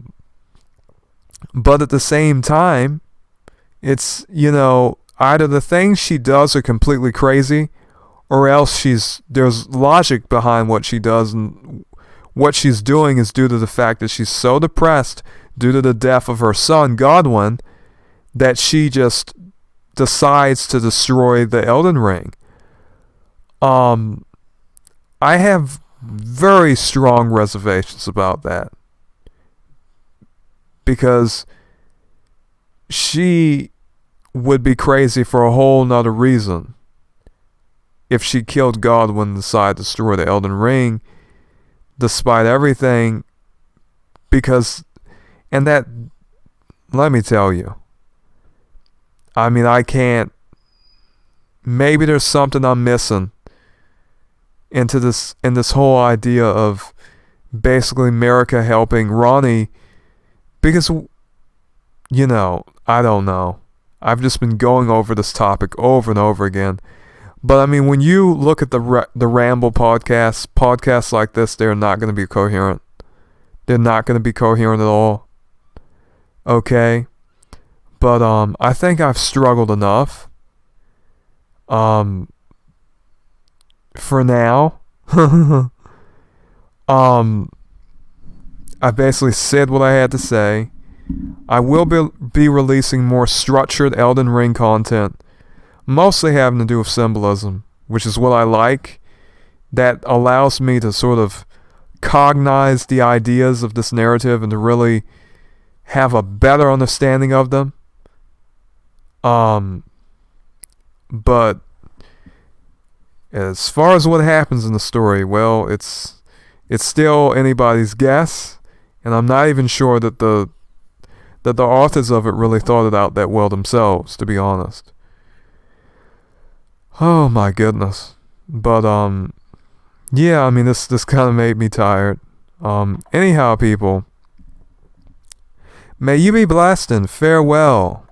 at the same time, it's, either the things she does are completely crazy, or else there's logic behind what she does, and what she's doing is due to the fact that she's so depressed due to the death of her son, Godwin, that she just decides to destroy the Elden Ring. I have very strong reservations about that, because she would be crazy for a whole nother reason if she killed Godwin and decided to destroy the Elden Ring despite everything. Let me tell you, I can't, maybe there's something I'm missing in this whole idea of basically Marika helping Ranni, because, I don't know. I've just been going over this topic over and over again. But when you look at the Ramble podcasts like this, they're not going to be coherent. They're not going to be coherent at all. Okay? But I think I've struggled enough. For now. I basically said what I had to say. I will be releasing more structured Elden Ring content, mostly having to do with symbolism, which is what I like. That allows me to sort of cognize the ideas of this narrative and to really have a better understanding of them. But as far as what happens in the story, well, it's still anybody's guess, and I'm not even sure that the authors of it really thought it out that well themselves, to be honest. Oh my goodness. But yeah, this kind of made me tired. Anyhow, people, may you be blessed and farewell.